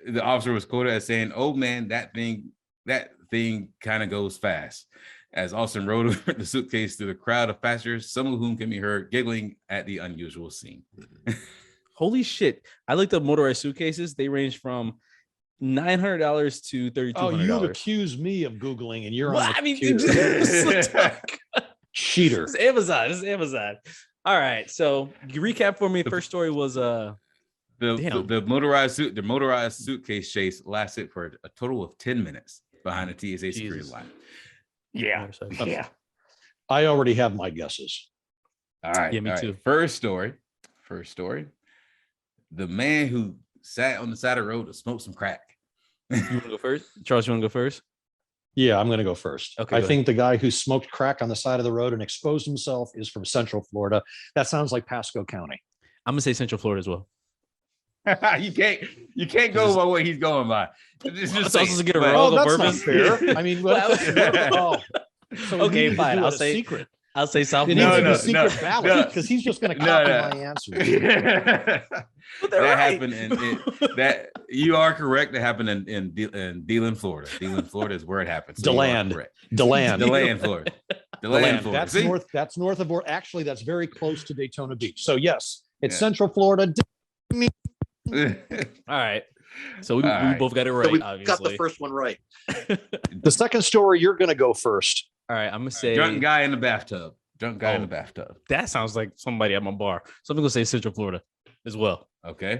The officer was quoted as saying, "Oh man, that thing kind of goes fast." As Austin rode over the suitcase through the crowd of passengers, some of whom can be heard giggling at the unusual scene. Holy shit. I looked up motorized suitcases. They range from $900 to $3,200. Oh, you accuse me of Googling and you're well, on the I mean, cheater. It's Amazon. All right. So you recap for me. First story was the motorized suitcase chase lasted for a total of 10 minutes behind a TSA security line. Yeah. I already have my guesses. All right. Yeah, me too. First story. The man who sat on the side of the road to smoke some crack. You want to go first? Charles, you want to go first? Yeah, I'm going to go first. Okay. I think the guy who smoked crack on the side of the road and exposed himself is from Central Florida. That sounds like Pasco County. I'm going to say Central Florida as well. You can't go by what he's going by. It's just supposed to get a that's not fair. I mean, so okay, fine. I'll say secret. I'll say South. Secret ballot because he's just going to copy my answer. That happened that you are correct. That happened in Deland, Florida. Deland, Florida is where it happened. So DeLand, Florida. DeLand, Florida. That's north of, or actually, that's very close to Daytona Beach. So yes, it's Central Florida. All right. So we both got it right. So we obviously got the first one right. The second story, you're going to go first. All right, I'm gonna say drunk guy in the bathtub. In the bathtub. That sounds like somebody at my bar. So I'm gonna say Central Florida as well. Okay.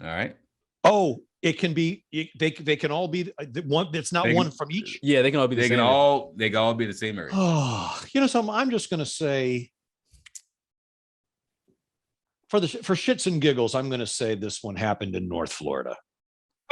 All right. Oh, it can be. They can all be one. It's not one from each. Yeah, they can all be. They can all be the same area. Oh, something. I'm just gonna say. for shits and giggles, I'm going to say this one happened in North Florida.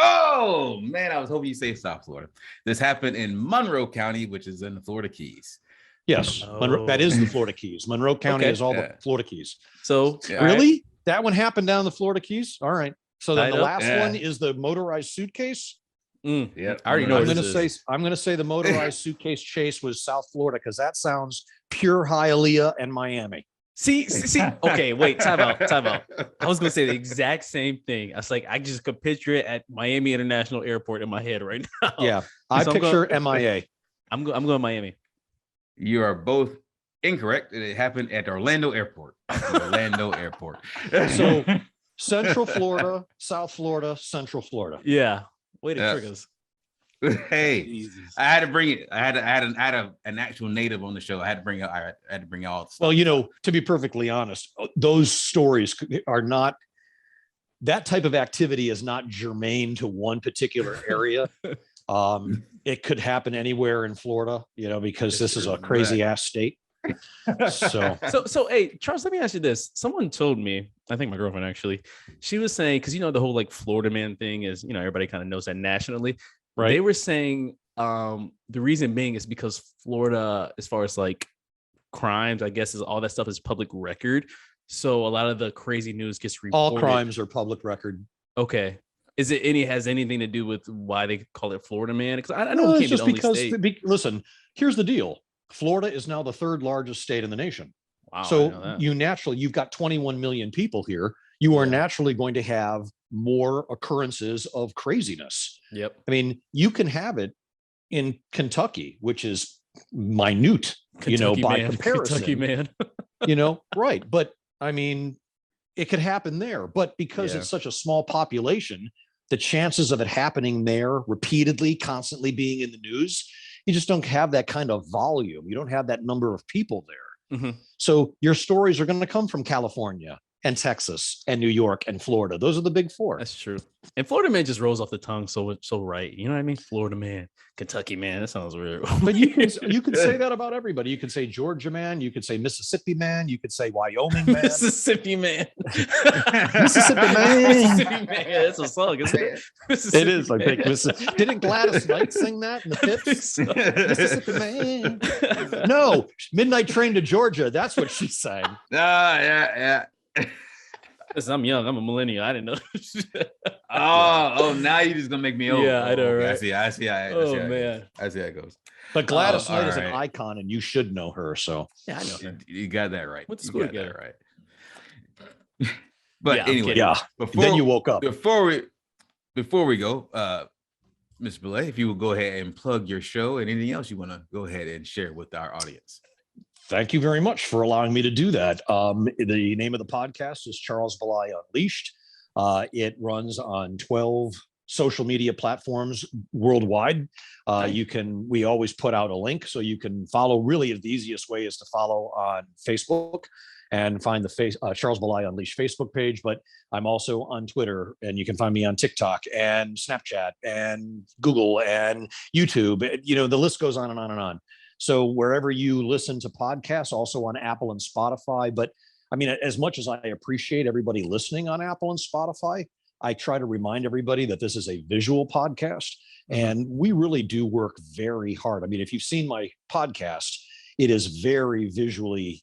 Oh man, I was hoping you say South Florida. This happened in Monroe County, which is in the Florida Keys. Yes, Monroe, that is the Florida Keys. Monroe County is all the Florida Keys. So really, that one happened down the Florida Keys. All right. So then the last one is the motorized suitcase. Yeah, I already know. I'm going to say the motorized suitcase chase was South Florida because that sounds pure Hialeah and Miami. See. Okay, wait. Time out. I was gonna say the exact same thing. I was like, I just could picture it at Miami International Airport in my head right now. Yeah, I picture MIA. I'm going Miami. You are both incorrect. It happened at Orlando Airport. So Central Florida, South Florida, Central Florida. Yeah. Way to trick us. Hey, Jesus. I had to bring it. I had an actual native on the show. I had to bring it. I had to bring all the stuff. Well, to be perfectly honest, those stories are not, that type of activity is not germane to one particular area. It could happen anywhere in Florida, because this is a crazy ass state. So hey, Charles, let me ask you this. Someone told me, I think my girlfriend actually, she was saying, because the whole like Florida man thing is, everybody kind of knows that nationally. Right. They were saying the reason being is because Florida, as far as like crimes, I guess, is all that stuff is public record. So a lot of the crazy news gets reported. All crimes are public record. Okay. Has anything to do with why they call it Florida man? Because I know it can't just be the only state. Listen, here's the deal. Florida is now the third largest state in the nation. Wow. So you've got 21 million people here. You are naturally going to have more occurrences of craziness. Yep. I mean, you can have it in Kentucky, which is minute, by comparison. Kentucky man. Right. But I mean, it could happen there. But because it's such a small population, the chances of it happening there repeatedly, constantly being in the news, you just don't have that kind of volume. You don't have that number of people there. Mm-hmm. So your stories are going to come from California and Texas and New York and Florida. Those are the big four. That's true. And Florida man just rolls off the tongue so right. You know what I mean? Florida man, Kentucky man. That sounds weird. But you can say that about everybody. You could say Georgia man. You could say Mississippi man. You could say Wyoming man. Mississippi man. Mississippi man. Mississippi man. That's a song, isn't it? It is. I think didn't Gladys Knight sing that in the Pips? Mississippi man. No, Midnight Train to Georgia. That's what she sang. Yeah. Listen, I'm young. I'm a millennial. I didn't know. Now you're just gonna make me old. Yeah, I know, right? I see how it goes. But Gladys Knight is an icon, and you should know her. So yeah, I know her. You got that right. What's the school together? Right. But anyway, then you woke up. Before we go, Ms. Billi, if you will go ahead and plug your show and anything else you want to go ahead and share with our audience. Thank you very much for allowing me to do that. The name of the podcast is Charles Billi Unleashed. It runs on 12 social media platforms worldwide. We always put out a link so you can follow. Really, the easiest way is to follow on Facebook and find the Charles Billi Unleashed Facebook page. But I'm also on Twitter, and you can find me on TikTok and Snapchat and Google and YouTube. The list goes on and on and on. So wherever you listen to podcasts, also on Apple and Spotify. But I mean, as much as I appreciate everybody listening on Apple and Spotify, I try to remind everybody that this is a visual podcast, and we really do work very hard. I mean, if you've seen my podcast, it is very visually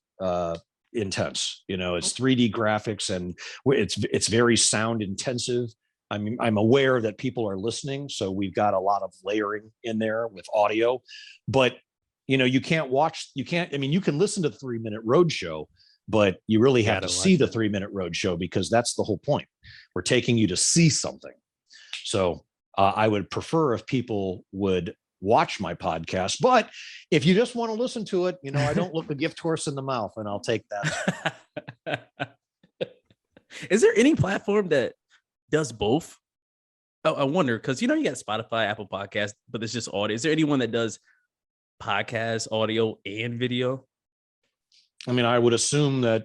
intense. It's 3D graphics, and it's very sound intensive. I mean, I'm aware that people are listening, so we've got a lot of layering in there with audio, but you can listen to the 3-minute roadshow, but you really have to see the 3-minute roadshow, because that's the whole point. We're taking you to see something. So I would prefer if people would watch my podcast, but if you just want to listen to it, I don't look a gift horse in the mouth, and I'll take that. Is there any platform that does both? I wonder, because you got Spotify, Apple Podcasts, but it's just audio. Is there anyone that does podcast, audio, and video? I mean, I would assume that.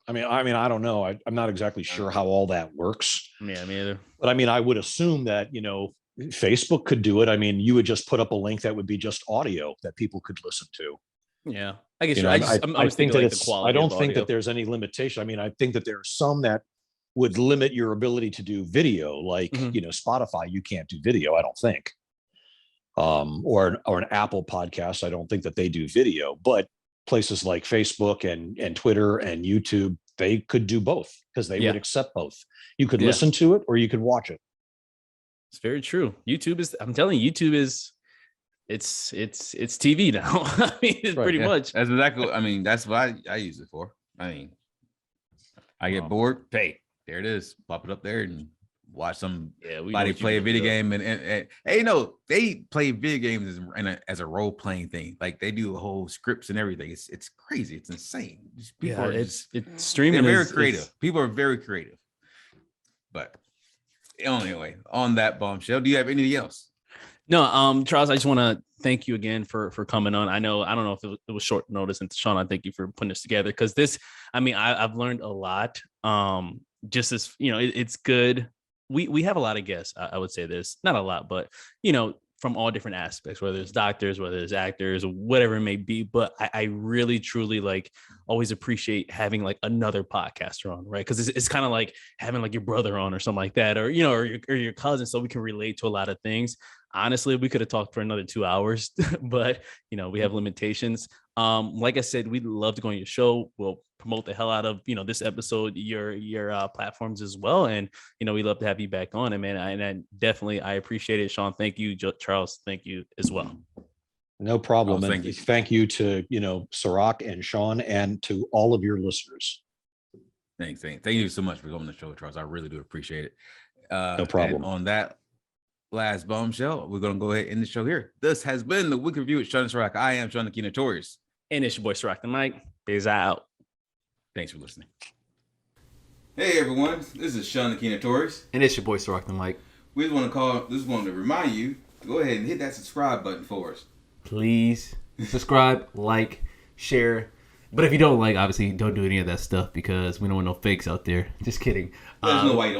I mean, I don't know. I'm not exactly sure how all that works. Yeah, me either. But I mean, I would assume that Facebook could do it. I mean, you would just put up a link that would be just audio that people could listen to. Yeah, I guess You you're. know, I was think thinking that like the it's. quality. I don't of think audio. that there's any limitation. I mean, I think that there are some that would limit your ability to do video, like Mhm. Spotify. You can't do video. I don't think. Or an Apple podcast. I don't think that they do video, but places like Facebook and Twitter and YouTube, they could do both because they would Yeah. accept both. You could Yeah. listen to it or you could watch it. It's very true. YouTube is. I'm telling you, YouTube is. It's TV now. I mean, it's Right, pretty Yeah, much. that's exactly. I mean, that's what I use it for. I mean, I get Wow. bored. Hey, there it is. Pop it up there and watch somebody Yeah, we know what you play a do, video though. game. And hey, no, they play video games as a role playing thing. Like they do whole scripts and everything. It's crazy. It's insane. People are it's just, streaming. they're very is creative. People are very creative. But anyway, on that bombshell, do you have anything else? No, Charles, I just want to thank you again for coming on. I don't know if it was short notice, and Shawn, I thank you for putting this together because I've learned a lot. Just as it's good. We have a lot of guests. I would say this, not a lot, but from all different aspects, whether it's doctors, whether it's actors, whatever it may be. But I really, truly always appreciate having another podcaster on, right? Because it's kind of like having your brother on or something like that, or your cousin, so we can relate to a lot of things. Honestly, we could have talked for another 2 hours, but we have limitations. Like I said, we'd love to go on your show. We'll promote the hell out of this episode, your platforms as well, and we'd love to have you back on. And man, and definitely I appreciate it, Shawn. Thank you, Charles. Thank you as well. No problem. Oh, And thank you to Serak and Shawn and to all of your listeners. Thank you so much for coming on the show, Charles. I really do appreciate it. No problem. And on that last bombshell, we're going to go ahead and end the show here. This has been the Week Review with Shawn and Serak. I am Shawn the Notorious. And it's your boy Serak the Mike. Peace out. Thanks for listening. Hey everyone, this is Shawn the Notorious. And it's your boy Serak the Mike. We just want to remind you, go ahead and hit that subscribe button for us. Please subscribe, like, share. But if you don't obviously don't do any of that stuff because we don't want no fakes out there. Just kidding. Let us know why you don't